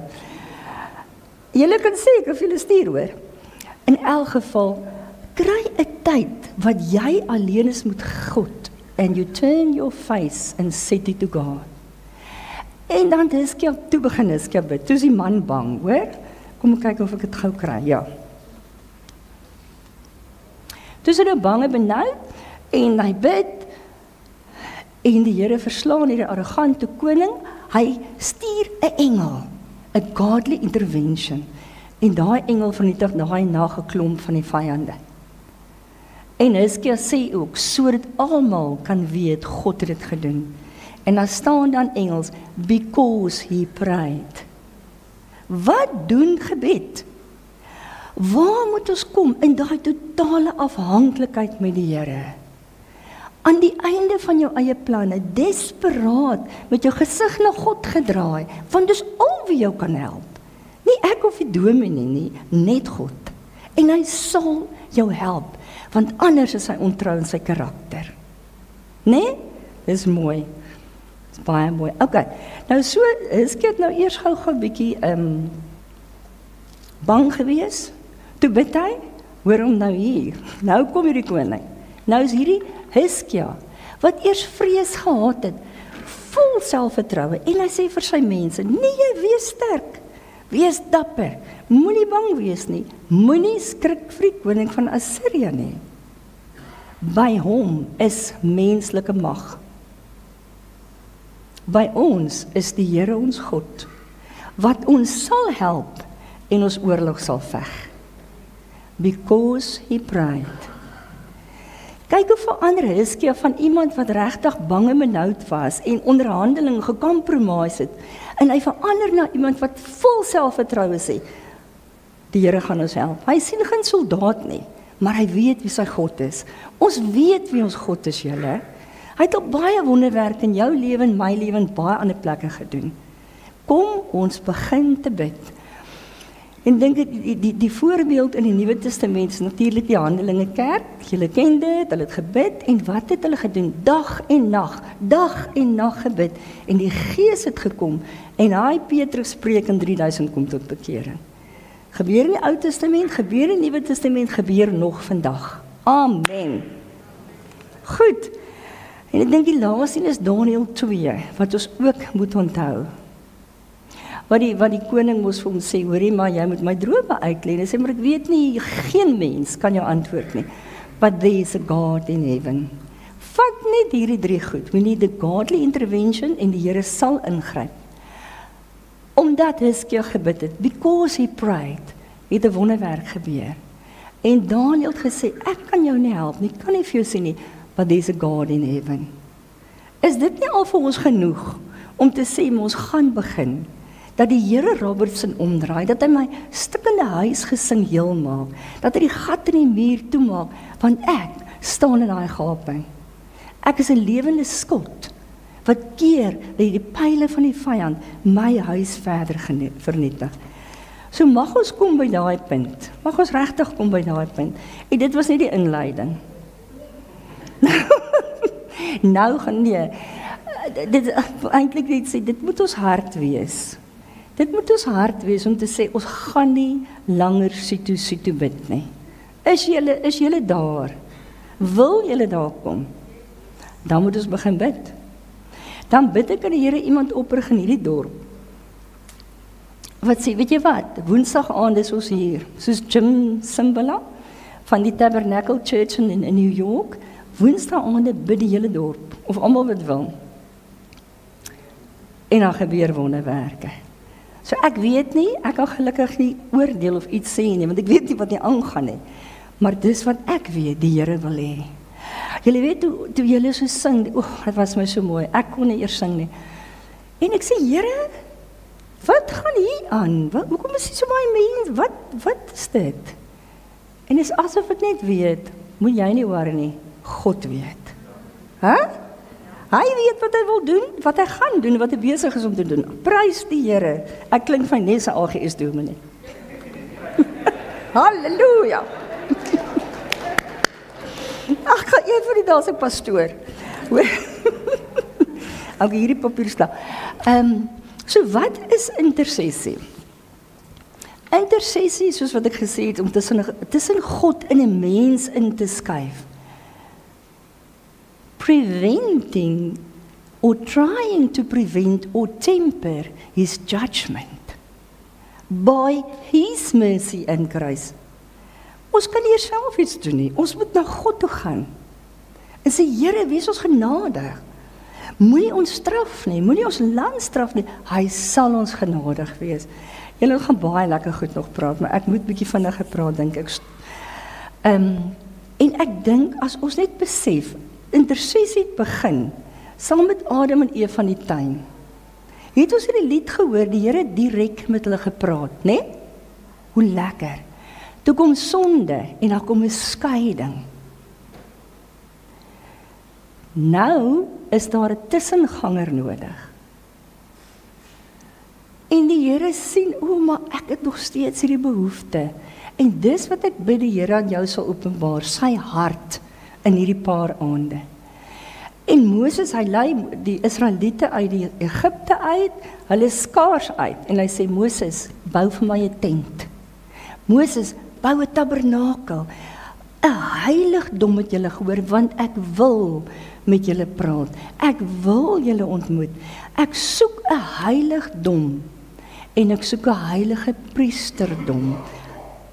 Julle kan sê ek of julle stuur hoor. In elk geval, kry 'n tyd wat jy alleen is met God and you turn your face and set it to God. En dan Hiskia toe begin Hiskia bid. Toe is die man bang, hoor? Kom ek kyk of ek dit gou kry. Ja. Toe is hy nou bang en benoud en hy bid en die Here verslaan hierdie arrogante koning. Hy stuur 'n engel, 'n godly intervention. En daai engel vernietig daai nageklomp van die vyande. En Hiskia sê ook, sodat almal kan weet God het dit gedoen. En daar staan dan Engels, because he prayed. Wat doen gebed? Waar moet ons kom in daai totale afhanklikheid met die Here? Aan die einde van jou eie planne, desperaat, met jou gesig na God gedraai, want dis al wie jou kan help. Nie ek of die dominee nie, net God. En hy sal jou help, want anders is hy ontrou in sy karakter. Nee? Dis mooi. Dis baie mooi. Okay, nou so, Hiskia het nou eers gou 'n bietjie bang gewees. Toe bid hy, hoor hom nou hier. Nou kom hierdie koning. Nou is hierdie Hiskia, wat eers vrees gehad het, vol selfvertroue. En hy sê vir sy mense, nee, wees sterk, wees dapper, moenie bang wees nie, moenie skrik vir die koning van Assirië nie. By hom is menslike mag. By ons is die Here ons God, wat ons sal help en ons oorlog sal veg. Because he prayed. Kyk hoe verander Hiskia van iemand wat regtig bang en benoud was en onderhandeling gekompromise het, en hy verander na iemand wat vol selfvertroue sê, die Here gaan ons help. Hy sien geen soldaat nie, maar hy weet wie sy God is. Ons weet wie ons God is, julle. Hy het al baie wonderwerke in jou lewe en my lewe en baie ander plekke gedoen. Kom ons begin te bid. En dink die voorbeeld in die Nuwe Testament is natuurlik die Handelinge kerk. Julle ken dit, hulle het gebid en wat het hulle gedoen? Dag en nag gebid. En die Gees het gekom en hy Petrus preek en 3000 kom tot bekering. Gebeur in die Ou Testament, gebeur in die Nuwe Testament, gebeur nog vandag. Amen. Goed. En ek dink die laaste een is Daniël 2, wat ons ook moet onthou. Wat die koning moes vir hom sê, hoorie maar, jy moet my drome uitlei. En hy sê, maar ek weet nie, geen mens kan jou antwoord nie. but there is a God in heaven. Vat net hierdie 3 goed. We need the godly intervention en die Here sal ingryp. Omdat Hizkia gebid het, because he prayed, het 'n wonderwerk gebeur. En Daniël het gesê, ek kan jou nie help nie, kan nie vir jou sê nie, but there is a God in heaven. Is dit nie al vir ons genoeg om te sê, ons gaan begin, dat die Here Robertson omdraai, dat hy my stikkende huisgesing heel maak, dat hy die gat in die muur toemaak, want ek staan in daai gaping. Ek is 'n lewende skot, wat keer dat die pile van die vyand my huis verder vernietig. So mag ons kom by daai punt, mag ons regtig kom by daai punt, en dit was nie die inleiding. Nou gaan nee, dit eintlik net sê, dit moet ons hart wees. Dit moet ons hart wees om te sê, ons gaan nie langer situ bid nie. Is julle daar? Wil julle daar kom? Dan moet ons begin bid. Dan bid ek aan die Here iemand oprig in hierdie dorp. Wat sê, weet jy wat? Woensdag aand is ons hier, soos Jim Simbala van die Tabernacle Church in New York. Woensdag aande bid die hele dorp, of almal wat wil. En dan gebeur wonderwerke. So ek weet nie, ek kan gelukkig nie oordeel of iets sê nie, want ek weet nie wat nie aangaan nie. Maar dis wat ek weet, die Here wil hê. Julle weet, toe julle so sing, dit was my so mooi, ek kon nie eers sing nie. En ek sê, Here, wat gaan hier aan? Hoekom is hier so baie mense? Wat is dit? En is asof ek net weet, moet jy nie worry nie, God weet. Hy weet wat hy wil doen, wat hy gaan doen, wat hy besig is om te doen. Prys die Here. Ek klink van Nessa AGS dominee. Halleluja. Ag, gaan een van die dae se pastoor. Ek hierdie papier sla. So wat is intersessie? Intersessie, soos wat ek gesê het, om tussen God en 'n mens in te skuif. Preventing or trying to prevent or temper his judgment by his mercy and grace. Ons kan nie self iets doen nie. Ons moet na God toe gaan. En sê, Here, wees ons genadig. Moenie ons straf nie, moenie ons land straf nie. Hy sal ons genadig wees. Julle gaan baie lekker goed nog praat, maar ek moet bietjie vinniger praat, dink ek. En ek dink, as ons net besef, intersessie het begin, saam met Adam en Eva van die tuin. Het ons hierdie lied gehoor, die Here het direk met hulle gepraat, né? Hoe lekker. Toe kom sonde, en dan kom 'n skeiding. Nou is daar 'n tussenganger nodig. En die Here sien, maar ek het nog steeds hierdie behoefte. En dis wat ek bid die Here aan jou sal openbaar, sy hart in hierdie paar aande. En Moses, hy lei die Israeliete uit die Egipte uit, hulle skaars uit. En hy sê, Moses, bou vir my 'n tent. Moses, bou 'n tabernakel. 'n heiligdom met julle gehoor, want ek wil met julle praat. Ek wil julle ontmoet. Ek soek 'n heiligdom en ek soek 'n heilige priesterdom.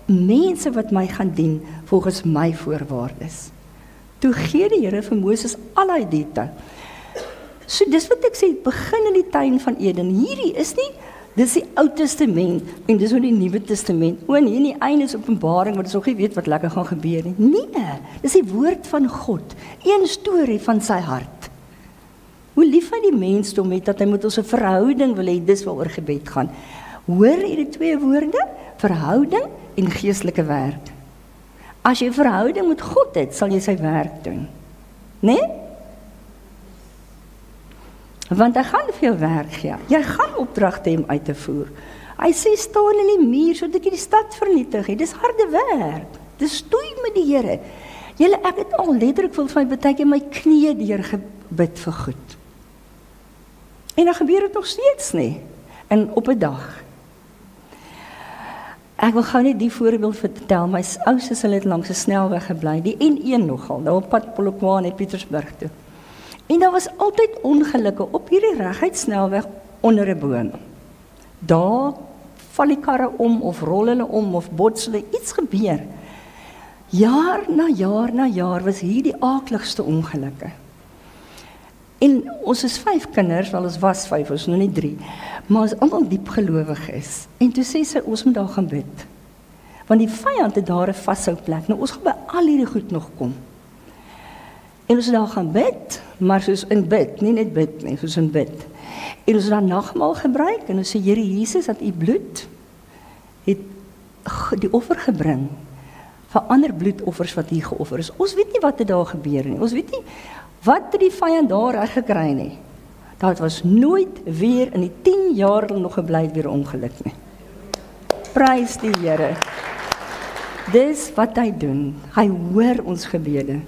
Mense wat my gaan dien volgens my voorwaardes. Toe gee die Here vir Moses al die detail. So dis wat ek sê, begin in die tuin van Eden. Hierdie is nie, dis die Ou Testament en dis ook die Nuwe Testament. En hier in die einde is Openbaring, wat ons ook nie weet wat lekker gaan gebeur nie. Nee, dis die woord van God. Een storie van sy hart. Hoe lief hy die mensdom het, dat hy met ons 'n verhouding wil hê, dis waaroor gebed gaan. Hoor hierdie twee woorde, verhouding en geestelike werk. As jy 'n verhouding met God het, sal jy sy werk doen. Nee? Want hy gaan vir jou werk gee. Jy gaan opdragte hê om uit te voer. Hy sê, staan in die muur, sodat ek die stad vernietig het. Dis harde werk. Dis stoei met die Here. Julle, ek het al letterlik wil vir my baie my knieë deur gebid vir goed. En dan gebeur dit nog steeds nie. En op 'n dag. Ek wil gou net die voorbeeld vertel. My ouers het langs 'n snelweg gebly, die N1 nogal, nou op pad Polokwane en Pietersburg toe. En daar was altyd ongelukke op hierdie reguit snelweg onder 'n boom. Daar val die karre om, of rol hulle om, of bots hulle, iets gebeur. Jaar na jaar was hier die aakligste ongelukke. En ons is 5 kinders, wel ons was 5, ons nou nie 3, maar ons almal diep gelowig is. En toe sê sy, ons moet daar gaan bid. Want die vyand het daar 'n vashou plek. Nou ons gaan by al hierdie goed nog kom. En ons daar gaan bid, maar soos in bid, nie net bid nie, soos in bid. En ons daar nagmaal gebruik, en ons sê, Here Jesus, dat u bloed het die offer gebring, vir ander bloedoffers wat hier geoffer is. Ons weet nie wat het daar gebeur nie, ons weet nie, wat het die vyand daar reg gekry nie. Dat was nooit weer in die 10 jaar nog gebly weer ongeluk nie. Prys die Here. Dis wat hy doen, hy hoor ons gebede.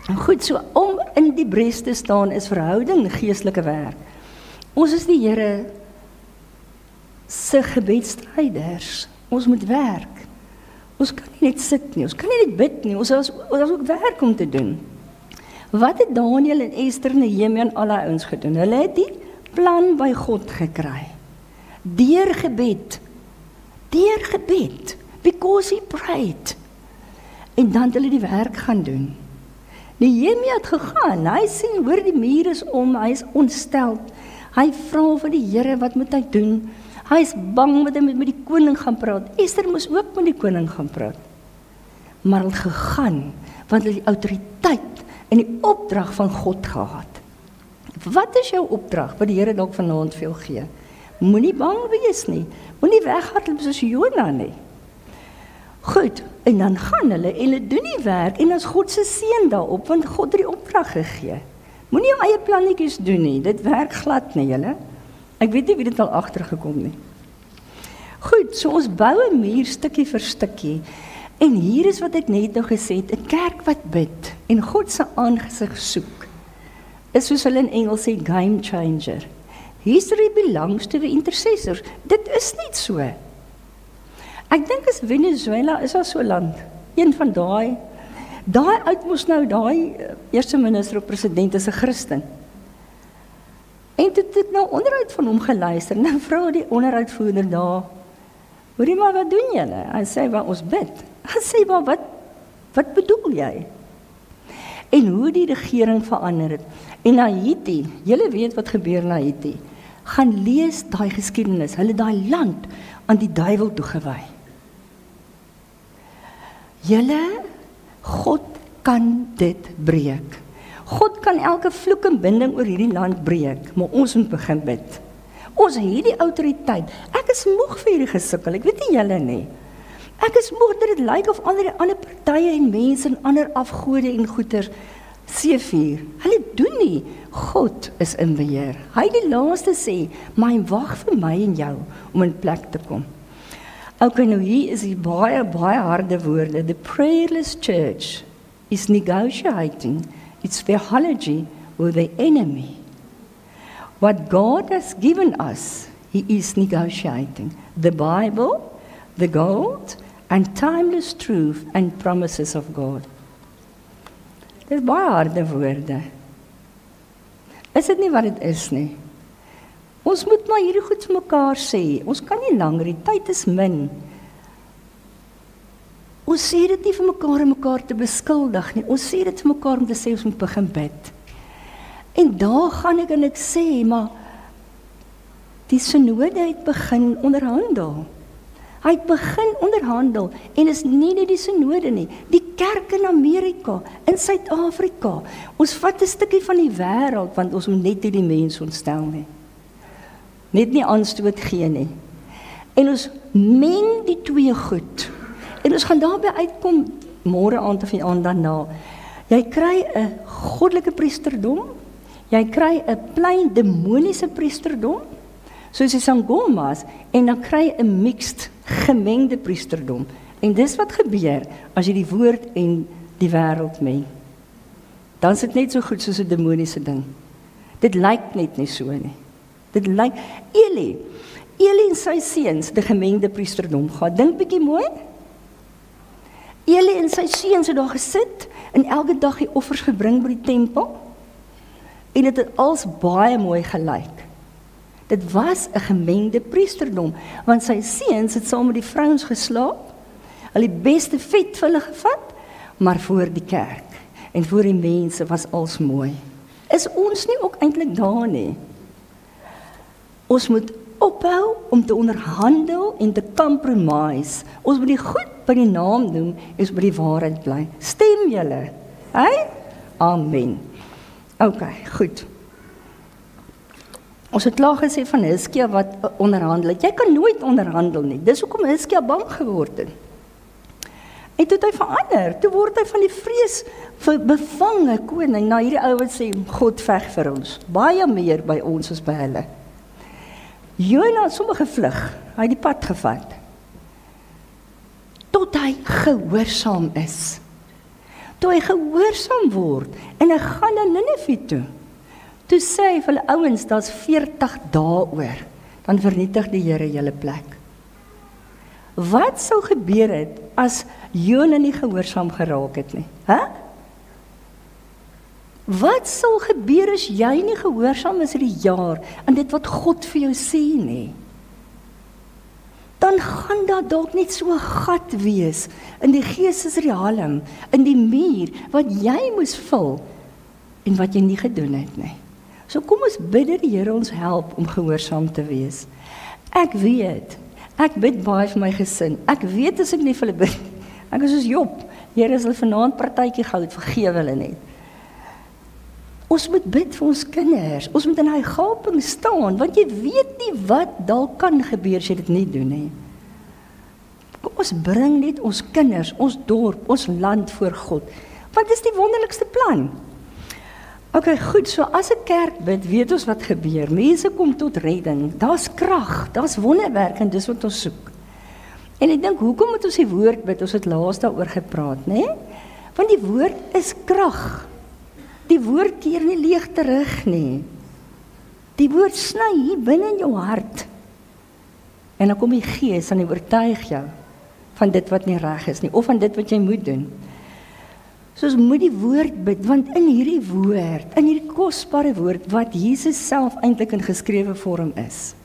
En goed, so om in die bres te staan is verhouding geestelike werk. Ons is die Here se gebedstryders. Ons moet werk. Ons kan nie net sit nie, ons kan nie net bid nie, ons het ook werk om te doen. Wat het Daniel en Esther en Nehemia en al die ouens gedoen? Hulle het die plan by God gekry. Deur gebed, because he prayed. En dan het hulle die werk gaan doen. Nehemia het gegaan, hy sien, hoor die muur is om, hy is ontsteld. Hy vra vir die Here, wat moet hy doen? Hy is bang wat hy met die koning gaan praat. Esther moes ook met die koning gaan praat. Maar hy het gegaan, want hy het die autoriteit en die opdrag van God gehad. Wat is jou opdrag, wat die Here dalk vanaand veel gee? Moenie bang wees nie, moenie weghardloop soos Jona nie. Goed, en dan gaan hulle en hulle doen die werk, en as God se seën daarop, want God het die opdrag gegee. Moenie jou eie plannetjies doen nie, dit werk glad nie, julle. Ek weet nie wie dit al agtergekom nie. Goed, so ons bou 'n muur stukkie vir stukkie, en hier is wat ek net nou gesê het, 'n kerk wat bid, en God se aangesig soek, is soos hulle in Engels sê, game changer. History belongs to the intercessors. Dit is niet so. Ek dink as Venezuela is al so land, een van daai uit moes nou, daai eerste minister of president is 'n Christen. En toe het ek nou onderhoud van hom geluister, en dan vra die onderhoudvoerder daar, hoorie maar, wat doen julle? Hy sê, waar ons bid. Hy sê, maar wat bedoel jy? En hoe die regering verander het. En Haiti, julle weet wat gebeur in Haiti, gaan lees daai geskiedenis, hulle daai land aan die duiwel toegewy. Julle, God kan dit breek. God kan elke vloek en binding oor hierdie land breek, maar ons moet begin bid. Ons het die autoriteit. Ek is moeg vir hierdie gesukkel, ek weet nie julle nie. Ek is moeg dat dit lyk of ander partye en mense en ander afgode en goeder seevier. Hulle doen nie. God is in beheer. Hy die laaste sê, maar hy wag vir my en jou om in plek te kom. Okay, nou hier is die baie harde woorde. The prayerless church is negotiating its theology with the enemy. What God has given us, he is negotiating. The Bible, the gold, and timeless truth and promises of God. Dit is baie harde woorde. Is dit nie wat dit is nie? Ons moet maar hierdie goed vir mekaar sê. Ons kan nie langer, die tyd is min. Ons sê dit nie vir mekaar en mekaar te beskuldig nie. Ons sê dit vir mekaar om te sê, ons moet begin bid. En daar gaan ek en ek sê, maar die synode het begin onderhandel. Hy het begin onderhandel, en is nie net die synode nie, die kerk in Amerika, in Suid-Afrika. Ons vat 'n stukkie van die wêreld, want ons moet net nie die mens ontstel nie. Net nie aanstoot gee nie. En ons meng die twee goed. En ons gaan daarby uitkom, môre aand of die aand daarna. Jy kry 'n goddelike priesterdom, jy kry 'n plain demoniese priesterdom, soos die Sangomas, en dan kry 'n mixed, gemengde priesterdom. En dis wat gebeur, as jy die woord en die wêreld meng. Dan is dit net so goed soos 'n demoniese ding. Dit lyk net nie so nie. Dit lyk, Eli en sy seuns, die gemengde priesterdom gehad. Dink bietjie mooi. Eli en sy seuns het daar gesit, en elke dag die offers gebring by die tempel, en dit het als baie mooi gelyk. Dit was 'n gemengde priesterdom, want sy seuns het saam met die vrouens geslaap, Hulle die beste vet vir hulle gevat, maar voor die kerk en voor die mense was alles mooi. Is ons nie ook eintlik daar nie? Ons moet ophou om te onderhandel en te compromise. Ons moet die goed by die naam noem en ons moet die waarheid bly. Stem julle? Hey? Amen. OK, goed. Ons het klaar gesê van Hizkia wat onderhandel het. Jy kan nooit onderhandel nie. Dis hoekom Hizkia bang geword het. En toe het hy verander. Toe word hy van die vrees vir bevange koning na hierdie ou wat sê God veg vir ons. Baie meer by ons as by hulle. Jona het sommer gevlug. Hy het die pad gevat. Tot hy gehoorsaam is. Toe hy gehoorsaam word en hy gaan na Ninive toe. Toe sê hy vir hulle ouens, daar's 40 dae oor, dan vernietig die Here julle plek. Wat sou gebeur het as Jona nie gehoorsaam geraak het nie? Wat sal gebeur as jy nie gehoorsaam is hierdie jaar aan dit wat God vir jou sê nie? Dan gaan daar dalk net so 'n gat wees in die geestesriem, in die muur wat jy moes vul en wat jy nie gedoen het nie. So kom ons bid dat die Here ons help om gehoorsaam te wees. Ek bid baie vir my gesin. Ek weet as ek nie vir hulle bid, ek is soos Job. Here, as hulle vanaand partytjie goud, vergewe hulle net. Ons moet bid vir ons kinders. Ons moet in hy gaping staan, want jy weet nie wat dalk kan gebeur as jy dit nie doen nie. Kom ons bring net ons kinders, ons dorp, ons land voor God. Wat is die wonderlikste plan? OK, goed, so as 'n kerk bid, weet ons wat gebeur. Mense kom tot redding. Daar's krag, daar's wonderwerk en dis wat ons soek. En ek dink, hoekom moet ons die woord bid? Ons het laas daaroor gepraat, né? Want die woord is krag. Die woord keer nie leeg terug nie. Die woord sny hier binne in jou hart. En dan kom die Gees en hy oortuig jou van dit wat nie reg is nie, of van dit wat jy moet doen. So ons moet die woord bid, want in hierdie woord, in hierdie kosbare woord, wat Jesus self eintlik in geskrewe vorm is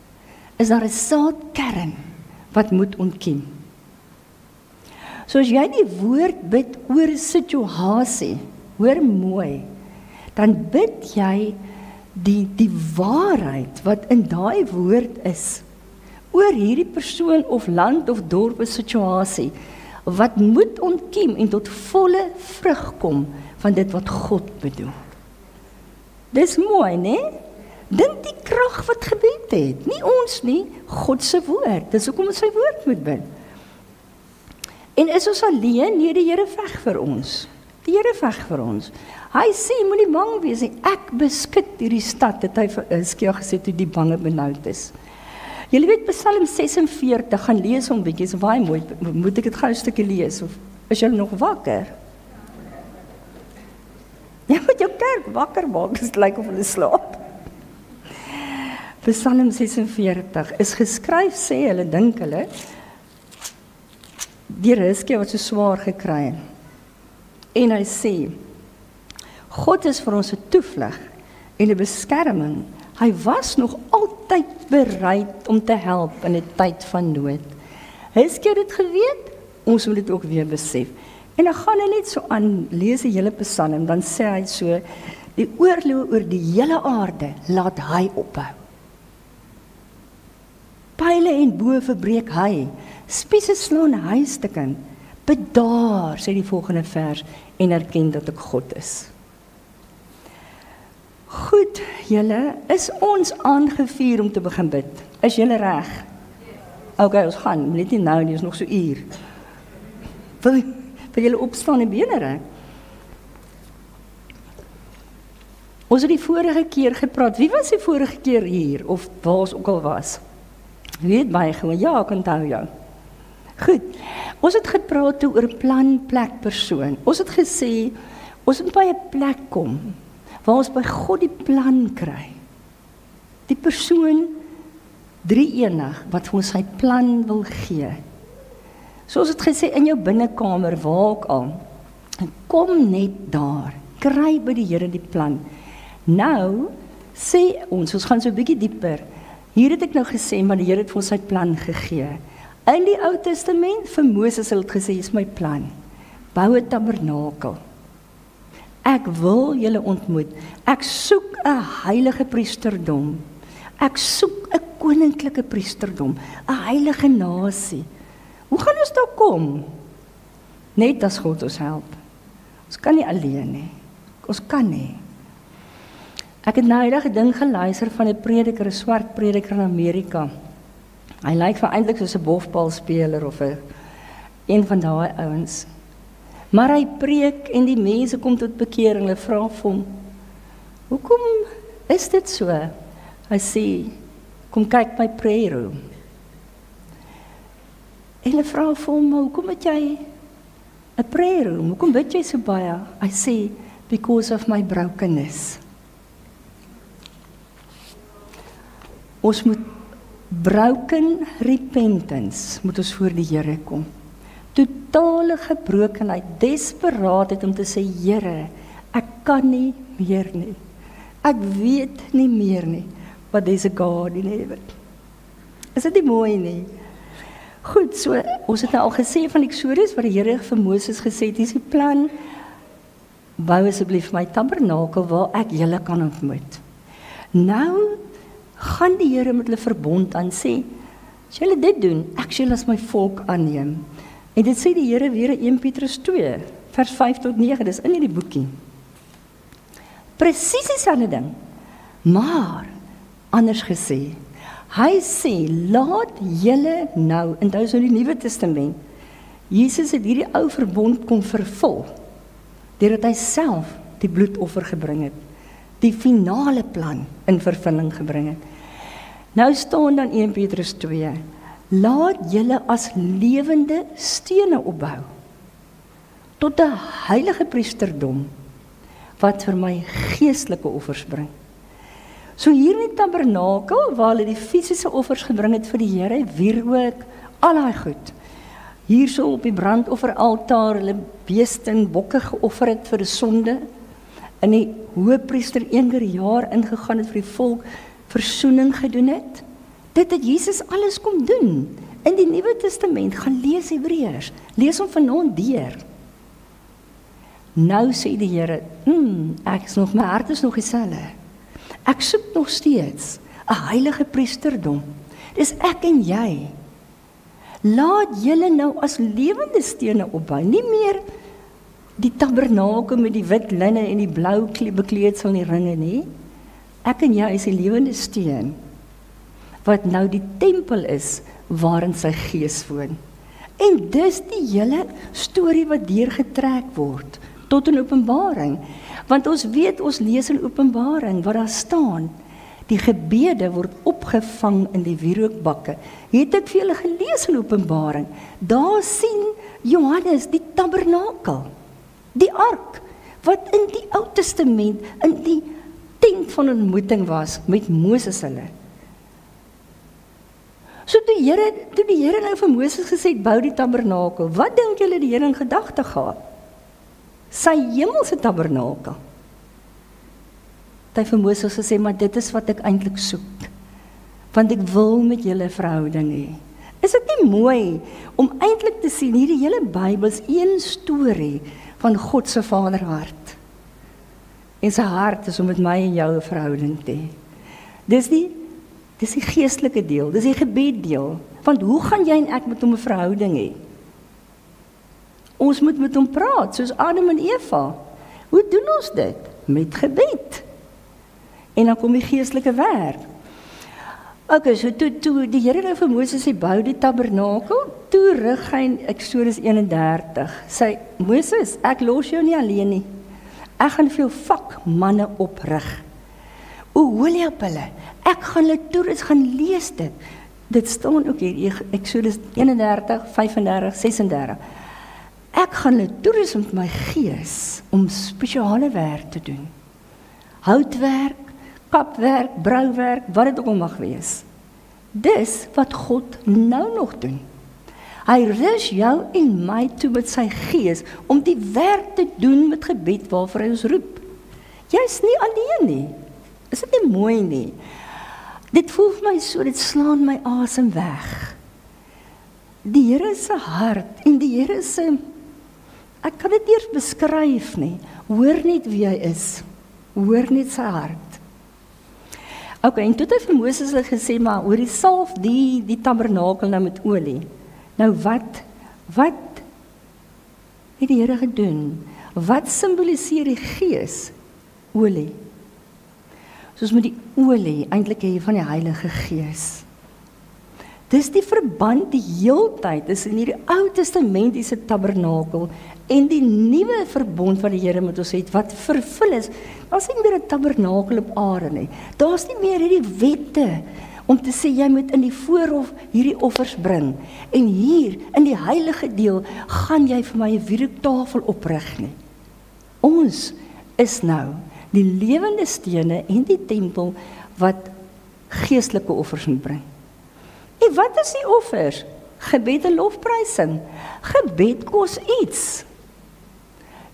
daar 'n saadkern wat moet ontkiem. So as jy die woord bid oor 'n situasie, hoor mooi, dan bid jy die waarheid wat in daai woord is, oor hierdie persoon of land of dorp of situasie, wat moet ontkiem en tot volle vrug kom van dit wat God bedoel. Dis mooi, né? Dink die krag wat gebed het, nie ons nie, God se woord. Dis hoekom ons sy woord moet bid. En is ons alleen? Nee, die Here veg vir ons. Die Here veg vir ons. Hy sê, moenie bang wees nie. Ek beskik hierdie stad, het hy vir Hizkia gesê toe die bange benoud is. Julle weet Psalm 46, gaan lees hom bietjie, is baie mooi. Moet ek dit gou 'n stukkie lees of is julle nog wakker? Jy moet jou kerk wakker maak, dit lyk of hulle slaap. Psalm 46 is geskryf, sê hulle, dink hulle, deur Hizkia wat so swaar gekry het. En hy sê, God is vir ons 'n toevlug en 'n beskerming. Hy was nog altyd bereid om te help in 'n tyd van nood. Hizkia het dit geweet, ons moet dit ook weer besef. En dan gaan hy net so aan, lees die hele Psalm, dan sê hy so, die oorlog oor die hele aarde, laat hy ophou. Pyle en boë verbreek hy, spiese slaan hy stukken. Bedaar, sê die volgende vers, en erken dat ek God is. Goed, julle, is ons aangevuur om te begin bid? Is julle reg? OK, ons gaan, net nie nou nie, is nog so uur. Wil julle opstaan en bene reg? Ons het die vorige keer gepraat, wie was die vorige keer hier, of waar ons ook al was? Weet baie gewoon, ja, ek onthou jou. Goed, ons het gepraat oor plan, plek, persoon. Ons het gesê, ons moet by 'n plek kom, waar ons by God die plan kry. Die persoon, drie-enig, wat vir ons sy plan wil gee. So ons het gesê, in jou binnekamer, waar ook al, kom net daar, kry by die Here die plan. Nou, sê ons gaan so 'n bietjie dieper. Hier het ek nou gesê, maar die Here het vir ons sy plan gegee. In die Ou Testament, vir Moses het gesê, is my plan, bou 'n tabernakel. Ek wil julle ontmoet, ek soek 'n heilige priesterdom, ek soek 'n koninklike priesterdom, 'n heilige nasie. Hoe gaan ons daar kom? Net as God ons help. Ons kan nie alleen nie. Ons kan nie. Ek het nou eendag 'n ding geluister van 'n prediker, 'n swart prediker in Amerika. Hy lyk vir eintlik soos 'n bofbalspeler of een van daai ouens. Maar hy preek en die mense kom tot bekering. Hulle vra vir hom, hoekom is dit so? Hy sê, kom kyk my prayer room. En hulle vra vir hom, hoekom het jy 'n prayer room? Hoekom bid jy so baie? Hy sê, because of my brokenness. Ons moet broken repentance, moet ons voor die Here kom. Totale gebrokenheid, desperaatheid om te sê, Here, ek kan nie meer nie. Ek weet nie meer nie, but there's a God in heaven. Is dit nie mooi nie? Goed, so, ons het nou al gesê van Exodus, wat die Here vir Moses gesê het, is die plan, bou asseblief my tabernakel, waar ek julle kan ontmoet. Nou, gaan die Here met hulle verbond aan sê, as julle dit doen, ek sal julle as my volk aanneem. En dit sê die Here weer in 1 Petrus 2, vers 5 tot 9, dis in hierdie boekie. Presies dieselfde ding, maar anders gesê. Hy sê, laat julle nou, en dit is in die Nuwe Testament, Jesus het hierdie ou verbond kom vervul, deurdat hy self die bloedoffer gebring het, die finale plan in vervulling gebring het. Nou staan dan 1 Petrus 2, laat julle as lewende stene opbou, tot 'n heilige priesterdom, wat vir my geestelike offers bring. So hier in die tabernakel, waar hulle die fisiese offers gebring het vir die Here, wierook, al daai goed. Hier so op die brandofferaltaar, hulle beeste en bokke geoffer het vir die sonde, en die hoëpriester een keer per jaar ingegaan het vir die volk, versoening gedoen het. Dit het Jesus alles kom doen. In die Nuwe Testament, gaan lees Hebreërs, lees hom vanaand deur. Nou sê die Here, my hart is nog dieselfde. Ek soek nog steeds 'n heilige priesterdom. Dis ek en jy. Laat julle nou as lewende stene opbou, nie meer die tabernakel met die wit linne en die blou bekleedsel en die ringe nie. Ek en jy is die lewende steen, wat nou die tempel is, waarin sy gees woon. En dis die hele storie wat deurgetrek word, tot in Openbaring. Want ons weet, ons lees in Openbaring, wat daar staan, die gebede word opgevang in die wierookbakke. Het ek vir julle gelees in Openbaring, daar sien Johannes die tabernakel, die ark, wat in die Ou Testament, in die tent van ontmoeting was, met Moses hulle. So toe die Here nou vir Moses gesê het, bou die tabernakel, wat dink julle die Here in gedagte gehad? Sy hemelse tabernakel. Hy vir Moses gesê, maar dit is wat ek eintlik soek, want ek wil met julle verhouding hê. Is dit nie mooi, om eintlik te sien, hierdie hele Bybel is een storie, van God se Vaderhart. En sy hart is om met my en jou 'n verhouding te hê. Dis die geestelike deel, dis die gebeddeel. Want hoe gaan jy en ek met hom 'n verhouding hê? Ons moet met hom praat, soos Adam en Eva. Hoe doen ons dit? Met gebed. En dan kom die geestelike werk. Okay, so toe die Here nou vir Moses sê, bou die tabernakel, toe rig hy in Exodus 31, sê, Moses, ek los jou nie alleen nie. Ek gaan vir jou vakmanne oprig. Oholiab hulle, ek gaan hulle toerus gaan lees dit. Dit staan ook hier, Exodus 31, 35, 36. Ek gaan hulle toerus met my gees, om spesiale werk te doen. Houtwerk, kapwerk, brouwerk, wat dit ook al mag wees. Dis wat God nou nog doen. Hy rus jou en my toe met sy gees, om die werk te doen met gebed waarvoor hy ons roep. Jy is nie alleen nie. Is dit nie mooi nie? Dit voel vir my so, dit slaan my asem weg. die Here se hart en die Here se, ek kan dit eers beskryf nie, hoor net wie hy is, hoor net sy hart. Ok, en toe het hy vir Moses gesê, maar hoor die salf die tabernakel nou met olie. Nou wat het die Here gedoen? Wat symboliseer die Gees? Olie. Soos met die olie, eintlik hê van die Heilige Gees. Dis die verband die heeltyd, is in hierdie Ou Testamentiese tabernakel en die nuwe verbond wat die Here met ons het, wat vervul is. Daar's nie meer 'n tabernakel op aarde nie. Daar's nie meer hierdie wette om te sê jy moet in die voorhof hierdie offers bring. En hier in die heilige deel gaan jy vir my 'n wierooktafel oprig nie. Ons is nou die lewende stene en die tempel wat geestelike offers moet bring. En wat is die offers? Gebed en lofprysing. Gebed kos iets.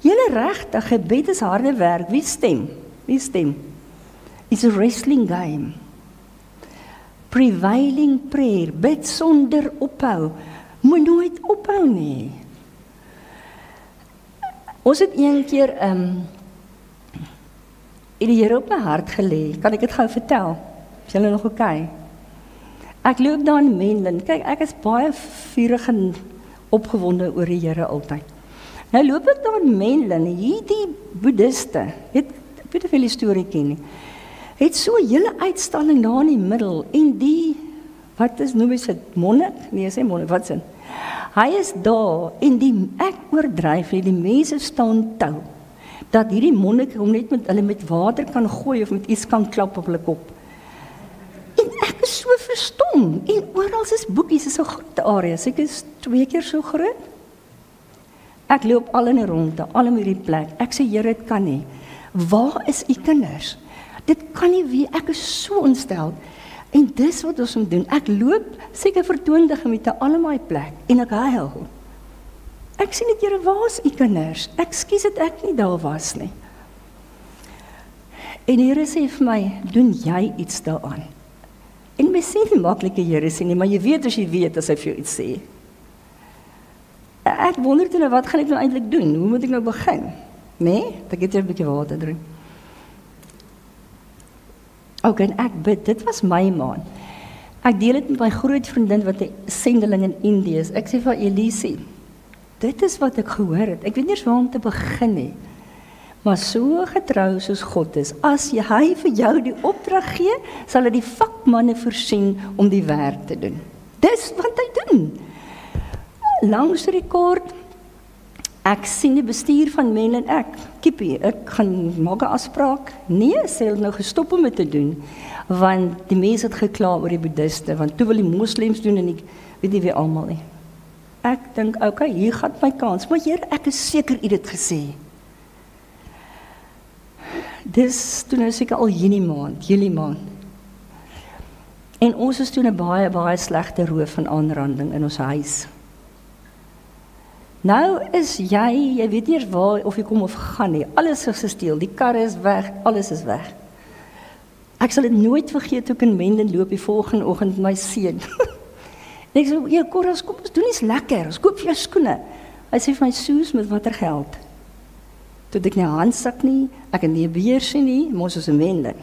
Julle regtig, gebed is harde werk. Wie stem? Wie stem? It's a wrestling game. Prevailing prayer, bid sonder ophou. Moet nooit ophou nie. Ons het een keer die Here op my hart gelê. Kan ek dit gou vertel? Is julle nog oké? Ek loop daar in Menlyn. Kyk, ek is baie vurig en opgewonde oor die Here altyd. Nou loop ek daar in Menlyn, hierdie boeddhiste, ek weet of julle die storie ken nie, het so 'n hele uitstalling daar in die middel, en die, wat is noem hy dit, monnik? Nee, sê monnik, wat sin? Hy is daar, en ek oordryf nie, die mense staan tou, dat hierdie monnik hom net met hulle met water kan gooi, of met iets kan klap op hulle kop. En ek is so verstom, en oral is boekies, is 'n groot area, ek is 2 keer so groot. Ek loop al in 'n ronde, al in hierdie plek, ek sê, Here, dit kan nie. Waar is u kinders? Dit kan nie wees, ek is so ontstel. En dis wat ons moet doen. Ek loop seker vir 20 minute al in my plek en ek huil. Ek sê net, Here, waar is u kinders? Ek skuis dat ek nie daar was nie. En die Here sê vir my, doen jy iets daaraan? En my sê nie maklike Here sê nie, maar jy weet as jy weet as hy vir jou iets sê. Ek wonder toe nou, wat gaan ek nou eintlik doen? Hoe moet ek nou begin? Nee, ek het eers 'n bietjie water drink. Ok, en ek bid, dit was my maand. Ek deel dit met my groot vriendin wat 'n sendeling in Indië is. Ek sê vir Elise, dit is wat ek gehoor het. Ek weet nie eens waar om te begin nie. Maar so getrou soos God is, as hy vir jou die opdrag gee, sal hy die vakmanne voorsien om die werk te doen. Dis wat hy doen. Langs rekord, ek sien die bestuur van Menlyn, Kippie, ek gaan maak 'n afspraak. Nee, sê hulle nou gestop om dit te doen, want die mense het gekla oor die boeddhiste, want toe wil die moslems doen en ek weet nie wie almal nie. Ek dink, okay, hier gaan my kans, maar Here, ek is seker u het dit gesê. Dis toe nou seker al Julie maand. En ons is toe 'n baie slegte roof en aanranding in ons huis. Nou is jy weet nie eens waar of jy kom of gaan nie. Alles is gesteel, die karre is weg, alles is weg. Ek sal dit nooit vergeet toe ek in Menlyn loop die volgende oggend met my seun. En ek sê, Koras, kom ons doen iets lekker, ons koop vir jou skoene. Hy sê vir my, Soos, met watter geld? Toe het ek nie 'n handsak nie, ek het nie 'n beursie nie, maar ons is in Menlyn.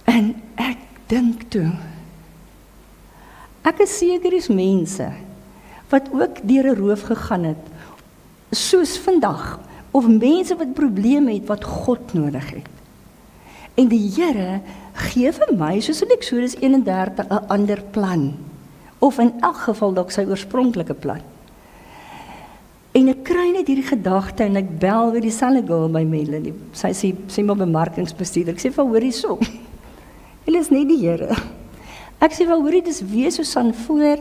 En ek dink toe, ek is seker is mense wat ook deur 'n roof gegaan het, soos vandag, of mense wat probleme het, wat God nodig het. En die Here gee vir my, soos in Eksodus 31, 'n ander plan, of in elk geval dalk sy oorspronklike plan. En ek kry net hierdie gedagte, en ek bel weer dieselfde girl by Menlyn, sy sê maar bemarkingsbestuurder, ek sê vir hoorie so, hulle is nie die Here. Ek sê vir hoorie, dis wees Susan voor.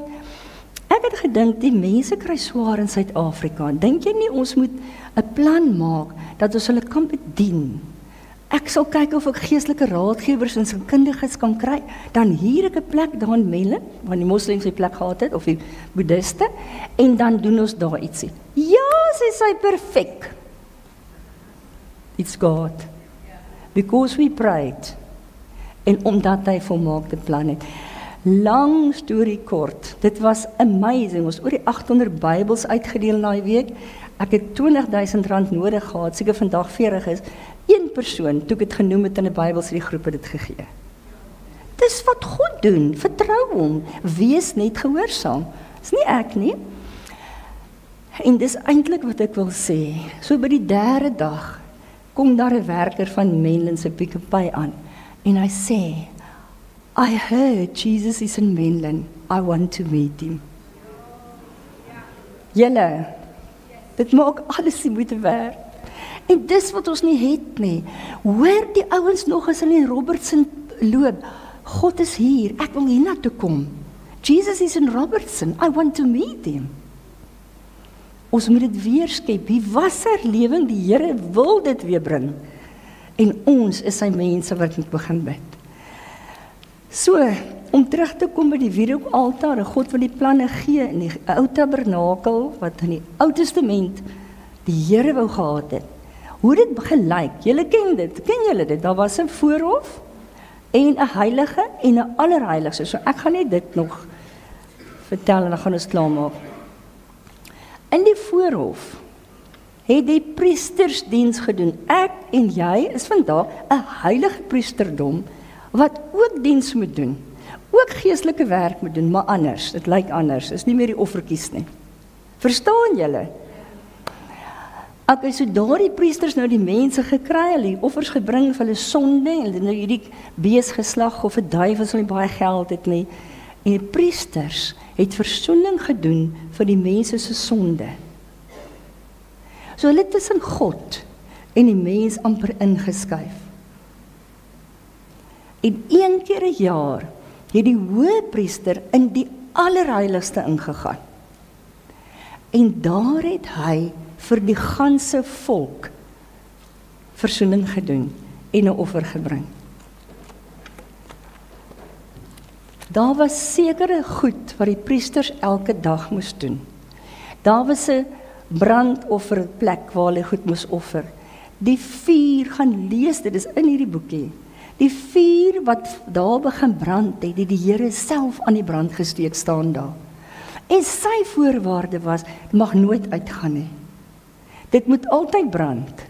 Ek het gedink, die mense kry swaar in Suid-Afrika. Dink jy nie, ons moet 'n plan maak, dat ons hulle kan bedien? Ek sal kyk of ek geestelike raadgewers en sielkundiges kan kry, dan hier ek 'n plek daar in Menlyn, waar die moslems die plek gehad het, of die boeddhiste, en dan doen ons daar ietsie. Ja, sy perfek. It's God. Because we prayed. En omdat hy volmaakte plan het. Lang storie kort, dit was amazing, ons oor die 800 Bybels uitgedeel na die week, ek het R20.000 nodig gehad, seker vandag 40 is, een persoon, toe ek het genoem het in die Bybelstudiegroep, het dit gegee. Dis wat God doen, vertrou hom, wees net gehoorsaam, is nie ek nie. En dis eintlik wat ek wil sê, so by die 3de dag, kom daar 'n werker van Menlyn se Pick n Pay aan, en hy sê, I heard Jesus is in Menlyn, I want to meet him. Julle, dit maak alles die moeite werd. En dis wat ons nie het nie. Hoor die ouens nog as hulle in Robertson loop, God is hier, ek wil hier na toe kom. Jesus is in Robertson, I want to meet him. Ons moet dit weer skep, die wasserlewing, die Here wil dit weer bring. En ons is sy mense wat moet begin bid. So, om terug te kom by die wierookaltaar, en God wil die planne gee in die ou tabernakel, wat in die Ou Testament die Here wou gehad het. Hoe dit gelyk, julle ken dit, ken julle dit, daar was 'n voorhof, en 'n heilige, en 'n allerheiligste, so ek gaan net dit nog vertel, en dan gaan ons klaarmaak. In die voorhof, het die priestersdiens gedoen, ek en jy is vandag 'n heilige priesterdom, wat ook diens moet doen, ook geestelike werk moet doen, maar anders, dit lyk anders, is nie meer die offertjies nie. Verstaan julle? Okay, so daardie priesters nou die mense gekry, hulle die offers gebring vir hulle sonde, en hulle nou hierdie bees geslag, of 'n duif as hulle nie baie geld het nie, en die priesters het versoening gedoen vir die mense se sonde. So hulle tussen God en die mens amper ingeskuif. En een keer 'n jaar het die hoëpriester in die allerheiligste ingegaan. En daar het hy vir die ganse volk versoening gedoen en 'n offer gebring. Daar was sekere goed wat die priesters elke dag moes doen. Daar was 'n brandofferplek waar hulle goed moes offer. Die vuur, gaan lees, dit is in hierdie boekie. Die vuur wat daar begin brand het, die Here self aan die brand gesteek staan daar. En sy voorwaarde was, dit mag nooit uitgaan nie. Dit moet altyd brand.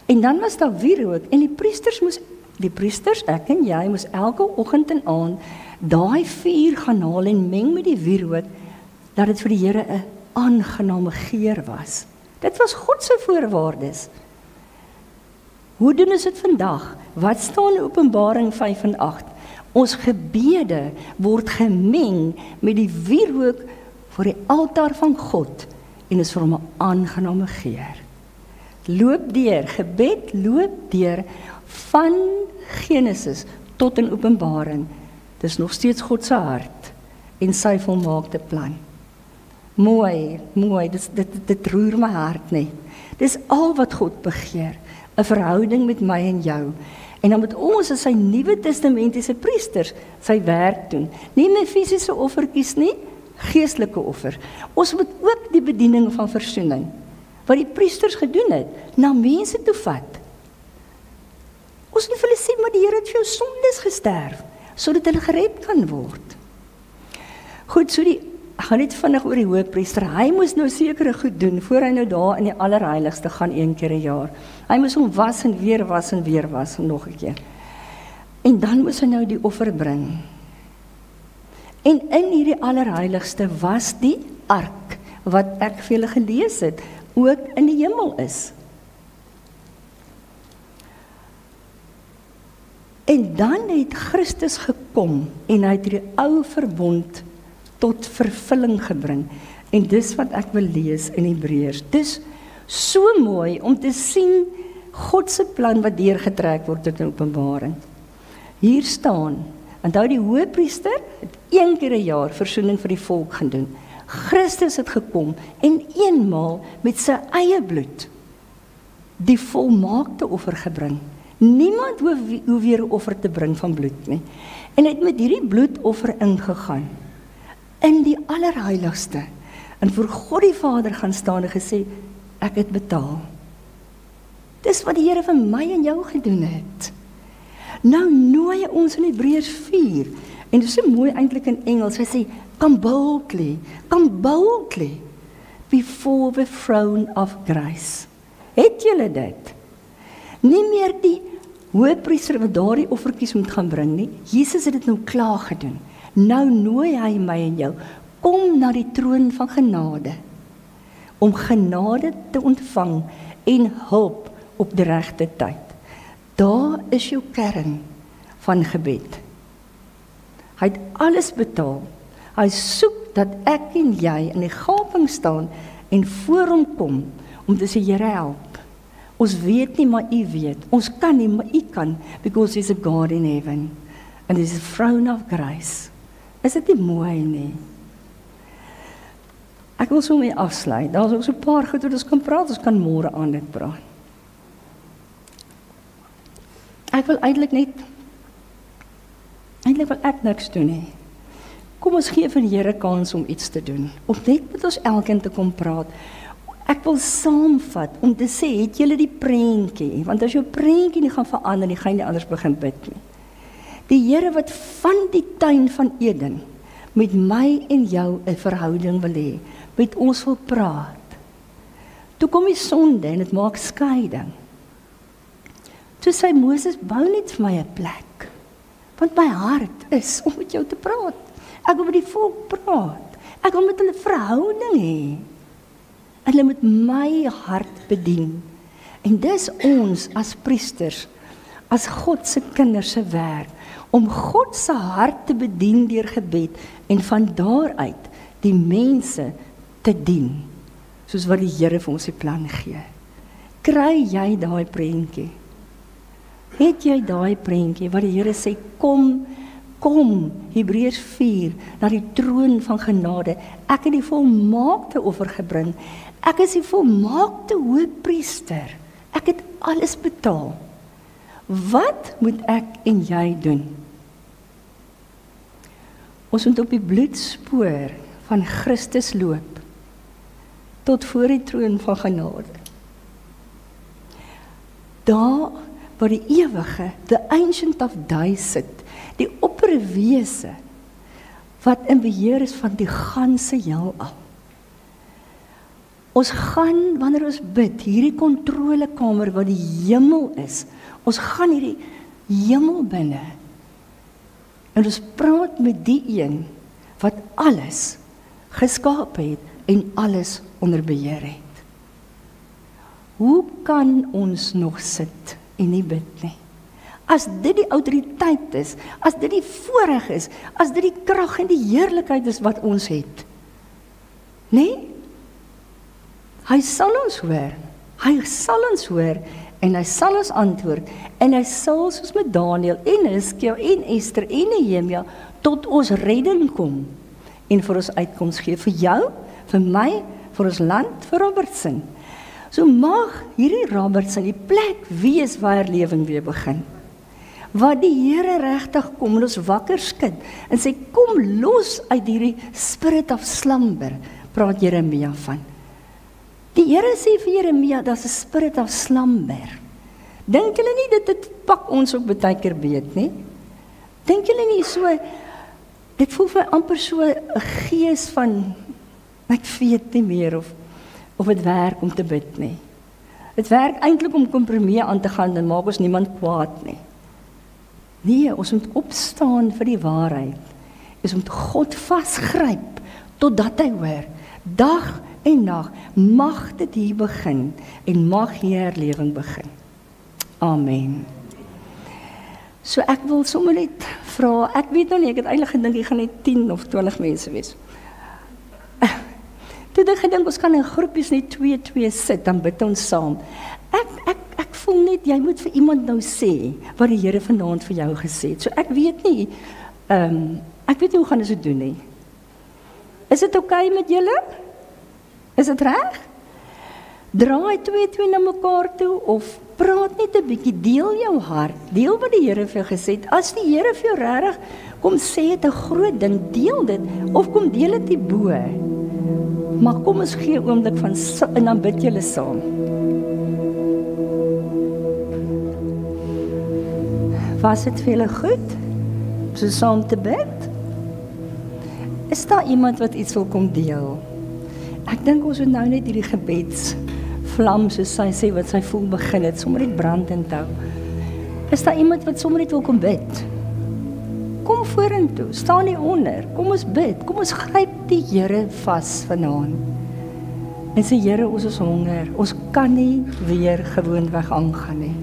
En dan was daar wierook, en die priesters, ek en jy, moes elke oggend en aand daai vuur gaan haal en meng met die wierook, dat dit vir die Here 'n aangename geur was. Dit was God se voorwaardes. Hoe doen ons dit vandag? Wat staan in Openbaring 5 en 8? Ons gebede word gemeng met die wierook voor die altaar van God, en is vir hom 'n aangename geur. Loop deur, gebed loop deur van Genesis tot in Openbaring. Dis nog steeds God se hart en sy volmaakte plan. Mooi, dit roer my hart nie. Dis al wat God begeer, 'n verhouding met my en jou. En dan moet ons as sy Nuwe Testamentiese priesters sy werk doen. Nie met fisiese offertjies nie, geestelike offer. Ons moet ook die bediening van versoening, wat die priesters gedoen het, na mense toe vat. Ons moet vir hulle sê, maar die Here het vir jou sondes gesterf, sodat hulle gered kan word. Goed, so ek gaan net vinnig oor die hoëpriester. Hy moes nou sekere goed doen, voor hy nou daar in die allerheiligste gaan een keer 'n jaar. Hy moes hom was en weer was en weer was, en nog 'n keer. En dan moes hy nou die offer bring. En in hierdie allerheiligste was die ark, wat ek vir julle gelees het, ook in die hemel is. En dan het Christus gekom, en hy het die ou verbond tot vervulling gebring. En dis wat ek wil lees in Hebreërs. Dis so mooi om te sien God se plan wat deurgetrek word tot in Openbaring. Hier staan, onthou die hoëpriester het een keer 'n jaar versoening vir die volk gedoen. Christus het gekom en eenmaal met sy eie bloed die volmaakte offer gebring. Niemand hoef weer 'n offer te bring van bloed nie. En hy het met hierdie bloedoffer ingegaan in die allerheiligste, en voor God die Vader gaan staan en gesê, ek het betaal. Dis wat die Here vir my en jou gedoen het. Nou nooi ons in Hebreërs 4, En dit is so mooi eintlik in Engels. Hy sê, come boldly before the throne of grace. Het julle dit? Nie meer die hoëpriester wat daardie offertjies moet gaan bring nie. Jesus het dit nou klaar gedoen. Nou nooi hy my en jou, kom na die troon van genade, om genade te ontvang en hulp op die regte tyd. Daar is jou kern van gebed. Hy het alles betaal. Hy soek dat ek en jy in die gaping staan en voor hom kom om te sê, Here help. Ons weet nie, maar U weet. Ons kan nie, maar U kan, because there's a God in heaven and there's a throne of grace. Is dit nie mooi nie? Ek wil so mee afsluit. Daar is ook so 'n paar goed wat ons kan praat, ons kan môre aan dit praat. Ek wil eintlik wil ek niks doen nie. Kom ons gee vir die Here kans om iets te doen. Om net met ons elkeen te kom praat. Ek wil saamvat om te sê, het julle die prentjie? Want as jou prentjie nie gaan verander nie, gaan jy anders begin bid nie. Die Here wat van die tuin van Eden met my en jou 'n verhouding wil hê, met ons wil praat. Toe kom die sonde en dit maak skeiding. Toe sê Moses, bou net vir my 'n plek, want my hart is om met jou te praat. Ek wil met die volk praat. Ek wil met hulle verhouding hê. En hulle moet my hart bedien. En dis ons as priesters, as God se kinders se werk, om God se hart te bedien deur gebed en van daaruit die mense te dien, soos wat die Here vir ons die plan gee. Kry jy daai prentjie? Het jy daai prentjie wat die Here sê, kom, Hebreërs 4, na die troon van genade. Ek het die volmaakte offer gebring. Ek is die volmaakte hoëpriester. Ek het alles betaal. Wat moet ek en jy doen? Ons moet op die bloedspoor van Christus loop, tot voor die troon van genade. Daar waar die ewige, the ancient of days sit, die opperwese, wat in beheer is van die ganse heelal. Ons gaan, wanneer ons bid, hierdie kontrolekamer wat die hemel is, ons gaan hierdie hemel binne, en ons praat met die een, wat alles geskaap het, en alles onder beheer het. Hoe kan ons nog sit en nie bid nie? As dit die autoriteit is, as dit die voorreg is, as dit die krag en die heerlikheid is wat ons het. Nee? Hy sal ons hoor, en hy sal ons antwoord, en hy sal soos met Daniël, en Hiskia, en Ester, en Nehemia, tot ons redding kom, en vir ons uitkoms gee, vir jou, vir my, vir ons land, vir Robertson. So mag hierdie Robertson die plek wees waar herlewing weer begin. Waar die Here regtig kom en ons wakker skud en sê, kom los uit hierdie spirit of slumber, praat Jeremia van. Die Here sê vir Jeremia, dat is 'n spirit of slumber. Dink julle nie dit pak ons ook baie keer beet nie? Dink julle nie so, dit voel vir my amper so 'n gees van, ek weet nie meer of het werk om te bid nie. Het werk eintlik om kompromie aan te gaan en maak ons niemand kwaad nie. Nee, ons moet opstaan vir die waarheid. Ons moet God vasgryp totdat hy hoor. Dag en nag mag dit hier begin en mag hier herlewing begin. Amen. So ek wil sommer net vra, ek weet nou nie, ek het eintlik gedink jy gaan net 10 of 20 mense wees. Toe ek gedink ons kan in groepies net 2 sit, dan bid ons saam. Ek voel net, jy moet vir iemand nou sê, wat die Here vanaand vir jou gesê het. So ek weet nie hoe gaan ons dit doen nie. Is dit oukei met julle? Is dit reg? Draai 2 na mekaar toe, of praat net 'n bietjie, deel jou hart, deel wat die Here vir jou gesê het. As die Here vir jou regtig kom sê het 'n groot ding, deel dit, of kom deel dit hierbo. Maar kom ons gee 'n oomblik van, en dan bid julle saam. Was dit vir julle goed, so saam te bid? Is daar iemand wat iets wil kom deel? Ek dink ons moet nou net hierdie gebedsvlam, soos sy sê, wat sy voel begin het, sommer net brandend hou. Is daar iemand wat sommer net wil kom bid? Kom vorentoe, staan nie onder, kom ons bid, kom ons gryp die Here vas vanaand. En sê, Here, ons is honger, ons kan nie weer gewoonweg aangaan nie.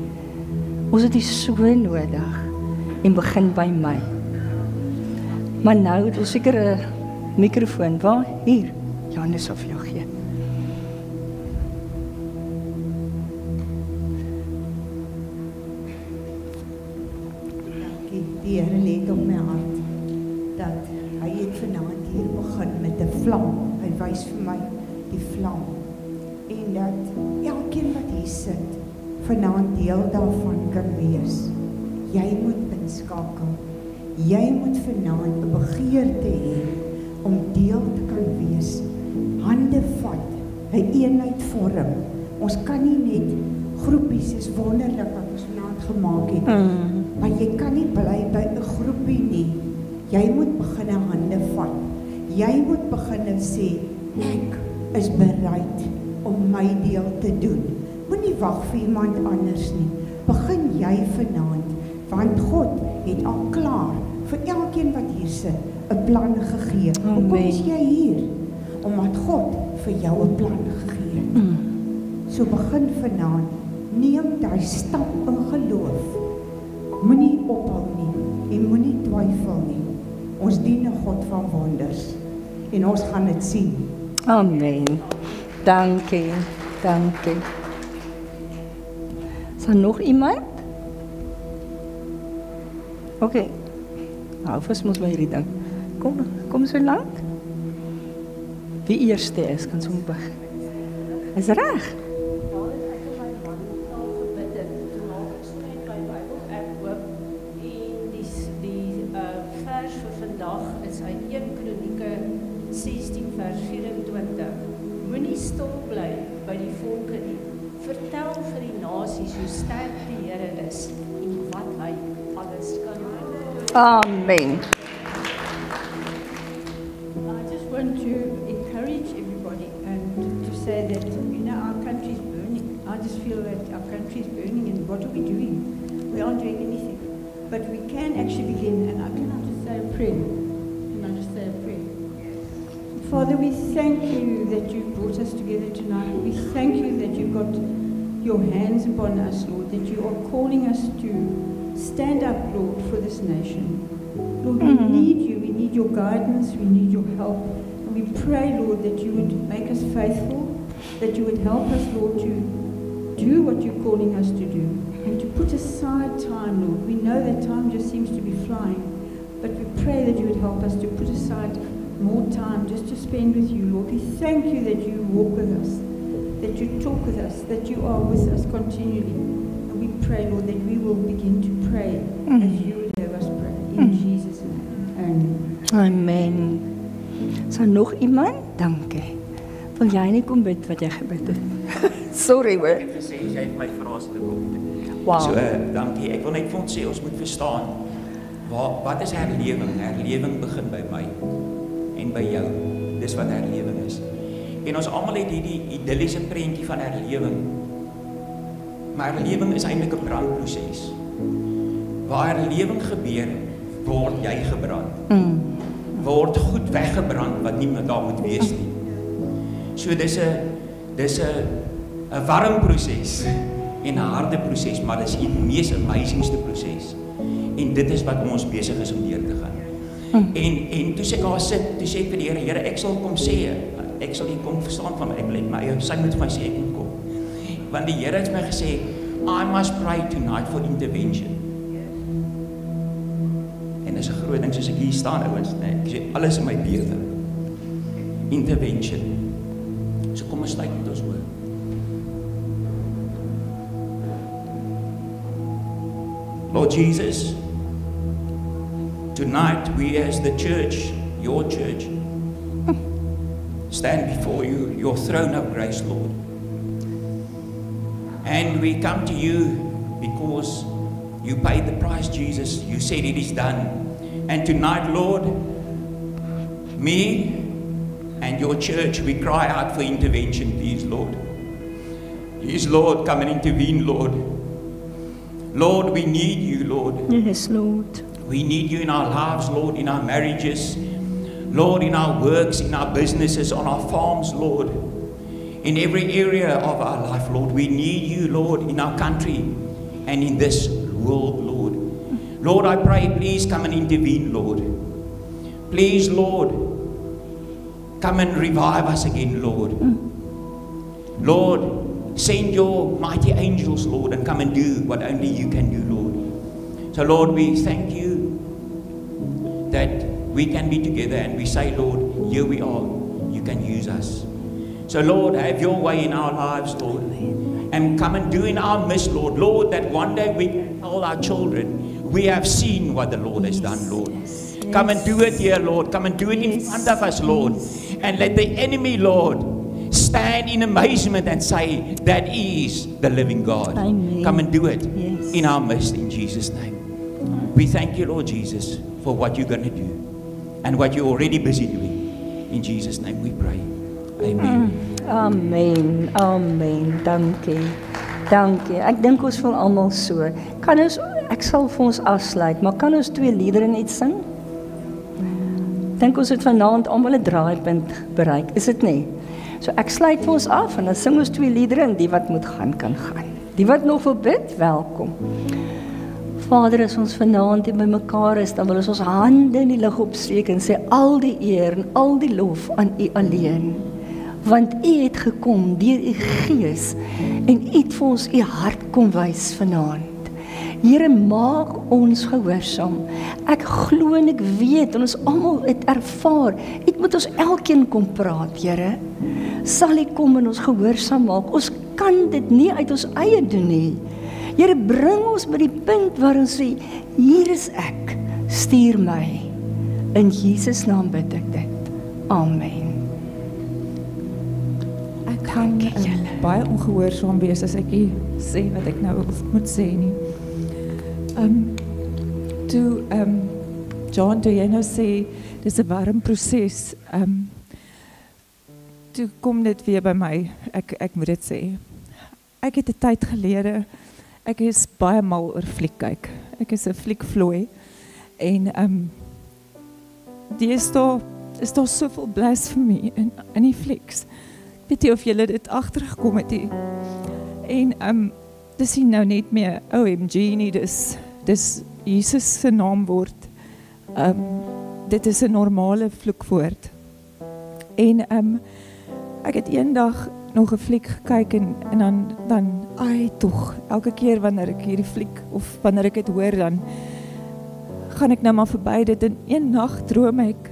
Ons het U so nodig, en begin by my. Maar nou het ons seker 'n mikrofoon, waar? Hier, Johannes sal vir jou gee. Die Here lê op my hart dat hy het vanaand hier begin met 'n vlam. Hy wys vir my die vlam en dat elkeen wat hier sit vanaand deel daarvan kan wees. Jy moet inskakel. Jy moet vanaand 'n begeerte hê om deel te kan wees. Hande vat, 'n eenheid vorm. Ons kan nie net groepies, is wonderlik wat ons vanaand gemaak het. Maar jy kan nie bly by 'n groepie nie. Jy moet begin hande vat. Jy moet begin sê, ek is bereid om my deel te doen. Moenie wag vir iemand anders nie. Begin jy vanaand, want God het al klaar vir elkeen wat hier sit 'n plan gegee. Hoekom is jy hier? Omdat God vir jou 'n plan gegee het. So begin vanaand, neem daai stap in geloof. Moenie ophou nie en moenie twyfel nie. Ons dien 'n God van wonders en ons gaan dit sien. Amen. Dankie, dankie. Is daar nog iemand? Oké. Nou, vast moet my hierdie ding. Kom so lank. Wie eerste is, kan so begin. Is reg? Is uit 1 Kronieke 16 vers 24. Moenie stil bly by die volke nie. Vertel vir die nasies hoe sterk die Here is en wat hy alles kan doen. Amen. I just want to encourage everybody and to say that, our country is burning. I just feel that our country is burning, and what are we doing? We aren't doing anything. But we can actually begin, and I cannot just say a prayer. Father, we thank you that you brought us together tonight. We thank you that you've got your hands upon us, Lord, that you are calling us to stand up, Lord, for this nation. Lord, we need you. We need your guidance. We need your help. And we pray, Lord, that you would make us faithful, that you would help us, Lord, to do what you're calling us to do, and to put aside time, Lord. We know that time just seems to be flying, but we pray that you would help us to put aside more time just to spend with you, Lord. We thank you that you walk with us, that you talk with us, that you are with us continually. And we pray, Lord, that we will begin to pray as you would have us pray. In Jesus' name. Amen. Amen. Is daar nog iemand? Dankie. Wil jy nie kom bid wat jy gebid het? Sorry hoor. Ek het gesê, jy het my verras te kom. Wow. So, dankie. Ek wil net vir ons sê, ons moet verstaan, wat is herlewing? Herlewing begin by my. En by jou, dis wat herlewing is. En ons almal het hierdie idilliese prentjie van herlewing. Maar herlewing is eintlik 'n brandproses. Waar herlewing gebeur, word jy gebrand. Word goed weggebrand wat nie meer daar moet wees nie. So dis 'n warm proses en 'n harde proses, maar dis die mees amazingste proses. En dit is wat ons besig is om deur te gaan. En toe sê ek daar sit, toe sê ek vir die Here, ek sal kom sê, ek sal nie kom verstaan van my, ek wil net sy moet vir my sê, ek moet kom. Want die Here het my gesê, I must pray tonight for intervention. En dis 'n groot ding, soos ek hier staan, ouens, ek sê, alles in my bewe. Intervention. So kom ons sluit met ons oë. Lord Jesus, tonight we as the church, your church, stand before you, your throne of grace, Lord. And we come to you because you paid the price, Jesus. You said it is done. And tonight, Lord, Me and your church, we cry out for intervention, please, Lord. Please, Lord, come and intervene, Lord. Lord, we need you, Lord. Yes, Lord. We need you in our lives, Lord, in our marriages, Lord, in our works, in our businesses, on our farms, Lord. In every area of our life, Lord, we need you, Lord, in our country and in this world, Lord. Lord, I pray, please come and intervene, Lord. Please, Lord, come and revive us again, Lord. Lord, send your mighty angels, Lord, and come and do what only you can do, Lord. So, Lord, we thank you that we can be together and we say, Lord, here we are, you can use us. So, Lord, have your way in our lives, Lord, and come and do in our midst, Lord. Lord, that one day we can tell our children, we have seen what the Lord has done, Lord. Come and do it here, Lord. Come and do it in front of us, Lord. And let the enemy, Lord, stand in amazement and say, that is the living God. Amen. Come and do it Yes. in our midst, in Jesus' name. We thank you, Lord Jesus, for what you're going to do and what you're already busy doing. In Jesus' name we pray. Amen. Amen. Amen. Dankie. Dankie. Ek dink ons wil almal so. Kan ons, ek sal vir ons afsluit, maar kan ons 2 liedere net sing? Dink ons het vanaand almal 'n draaipunt bereik, is dit nie? So ek sluit vir ons af en dan sing ons 2 liedere en die wat moet gaan kan gaan. Die wat nog wil bid, welkom. Vader, as ons vanaand hier by mekaar is, dan wil ons hande in die lug opsteek en sê al die eer en al die lof aan U alleen. Want U het gekom deur U Gees en U het vir ons U hart kom wys vanaand. Here, maak ons gehoorsaam. Ek glo en ek weet en ons almal het ervaar, U het met ons elkeen kom praat, Here. Sal U kom en ons gehoorsaam maak. Ons kan dit nie uit ons eie doen nie. Here, bring ons by die punt waar ons sê, hier is ek, stuur my. In Jesus naam bid ek dit. Amen. Ek gaan baie ongehoorsaam wees as ek nie sê wat ek nou moet sê nie. John, toe jy nou sê, dis 'n warm proses, toe kom dit weer by my, ek moet dit sê. Ek het 'n tyd gelede, ek is baie mal oor fliek kyk. Ek is 'n fliekvloei en is daar soveel blasphemy in die flieks. Ek weet nie of julle dit agtergekom het nie. En dis nie nou net meer OMG nie, dis Jesus se naamwoord. Dit is 'n normale vloekwoord. En ek het eendag nog 'n fliek gekyk en dan tog, elke keer wanneer ek hierdie fliek of wanneer ek dit hoor, dan gaan ek nou maar verby dit en een nag droom ek.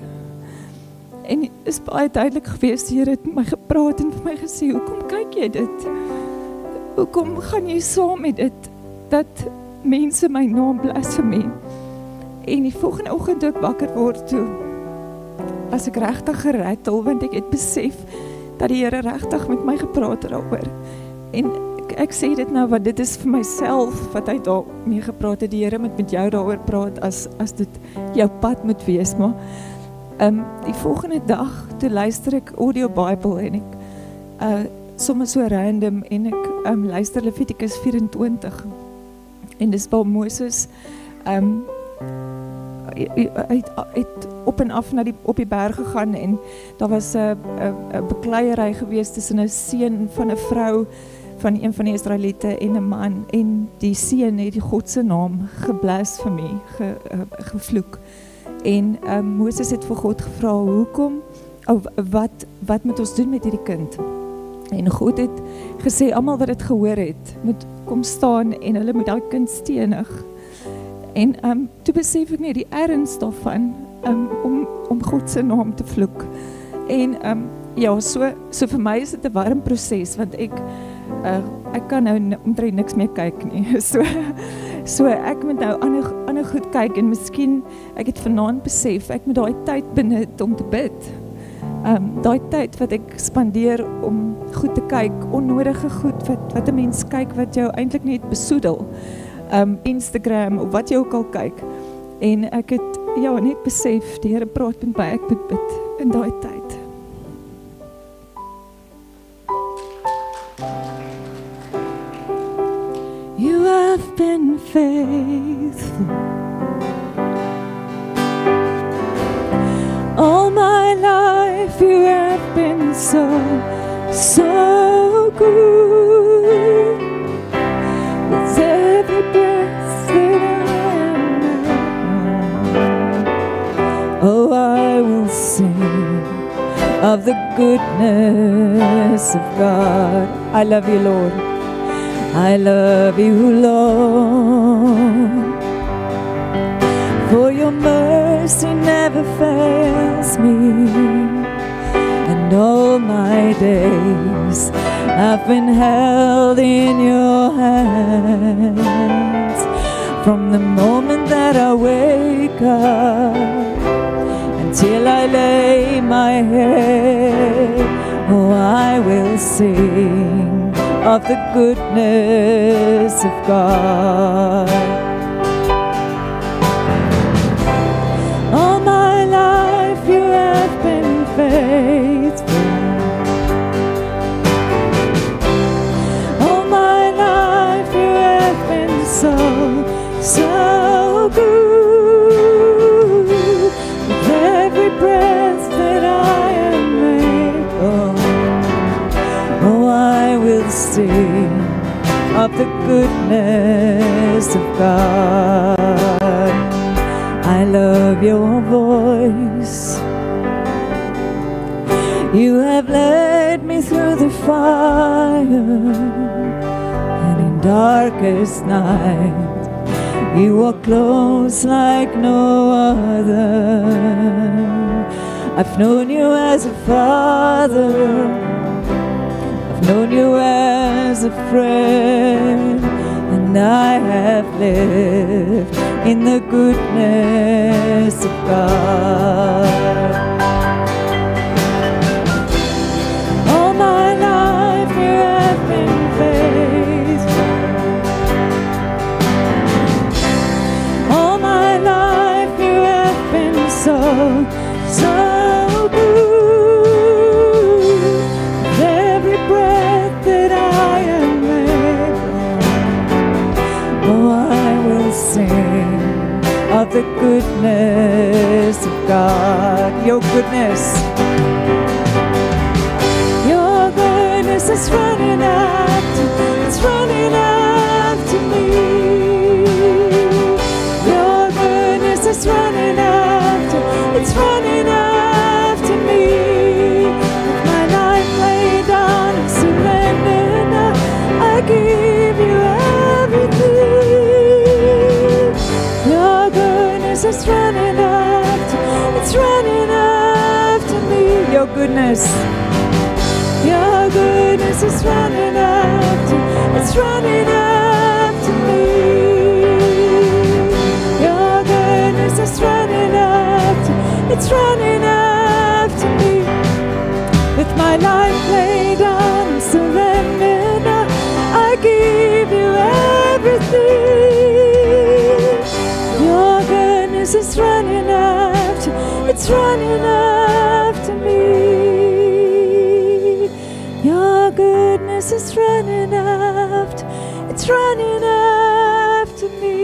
En is baie duidelik gewees, die Here het met my gepraat en vir my gesê, hoekom kyk jy dit? Hoekom gaan jy saam met dit, dat mense my naam blasfemie? En die volgende oggend toe ek wakker word toe, was ek regtig gerattel, want ek het besef, dat die Here regtig met my gepraat het daaroor. En ek sê dit nou, want dit is vir myself, wat hy daarmee gepraat het, die Here moet met jou daaroor praat, as dit jou pad moet wees, maar die volgende dag, toe luister ek Audio Bible, en ek soms so random, en ek luister Levitikus 24, en dis waar Moses het op en af op die berg gegaan, en daar was 'n bekleierery gewees tussen 'n seun van 'n vrou van een van die Israeliete en 'n man, en die seun het die God se naam geblasfemie, gevloek. En Moses het vir God gevra, hoekom, wat moet ons doen met hierdie kind? En God het gesê, almal wat dit gehoor het, moet kom staan en hulle moet daai kind stenig. En toe besef ek nie die erns daarvan, om God se naam te vloek. En ja, so vir my is dit 'n warm proses, want ek kan nou omtrent niks meer kyk nie. So ek moet nou ander goed kyk, en miskien, ek het vanaand besef, ek moet daai tyd benut om te bid. Daai tyd wat ek spandeer om goed te kyk, onnodige goed, wat 'n mens kyk, wat jou eintlik net besoedel, Instagram, of wat jy ook al kyk. En ek ja, net besef, die Here praat met my, ek moet bid in daai tyd. You have been faithful all my life. You have been so good. With every breath that I am, oh, I will sing of the goodness of God. I love you, Lord. I love you, Lord, for your mercy never fails me, and all my days I've been held in your hands. From the moment that I wake up until I lay my head, oh, I will sing of the goodness of God. All my life you have been faithful. All my life you have been so good. With every breath that I am able, oh, I will sing of the goodness of God. I love your voice. You have led me through the fire, and in darkest night you are close like no other. I've known you as a father, known you as a friend, and I have lived in the goodness of God. All my life you have been faithful. All my life you have been so good. Of the goodness of God. Your goodness is running after, it's running after me. Your goodness is running after, it's running after me. With my life laid down and surrendered now, I give you everything. It's running after, it's running after me. Your goodness is running after, it's running after me. Your goodness is running after, it's running after me. With my life laid down and surrendered now, I give you everything. Your goodness is running after, it's running after me. Your goodness is running after, it's running after me.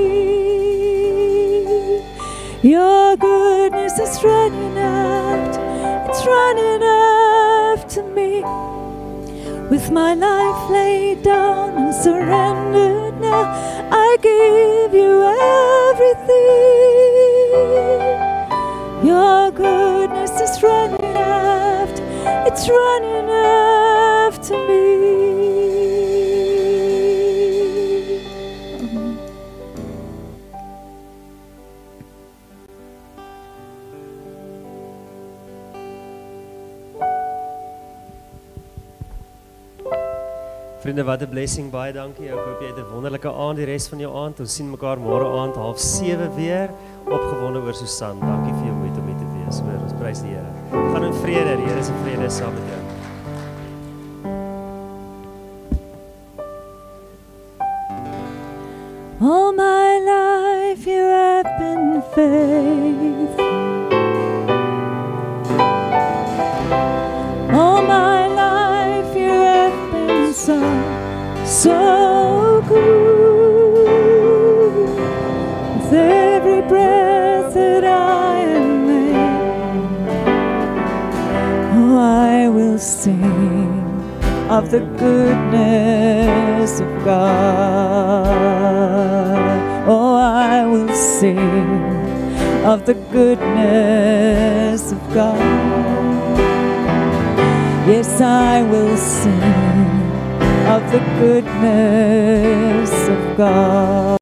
Your goodness is running after, it's running after me. With my life laid down and surrendered now, I give you everything. Your goodness is running after, it's running after me. Vriende, wat 'n blessing, baie dankie. Ek hoop jy het 'n wonderlike aand die res van jou aand. Ons sien mekaar môre aand 6:30 weer. Opgewonde oor Susan. Dankie vir jou moeite om hier te wees. Hoor, ons prys die Here. Gaan in vrede. Die Here se vrede is saam met jou. All my life you have been faithful. so good. With every breath that I am able, oh, I will sing of the goodness of God. Oh, I will sing of the goodness of God. Yes, I will sing of the goodness of God.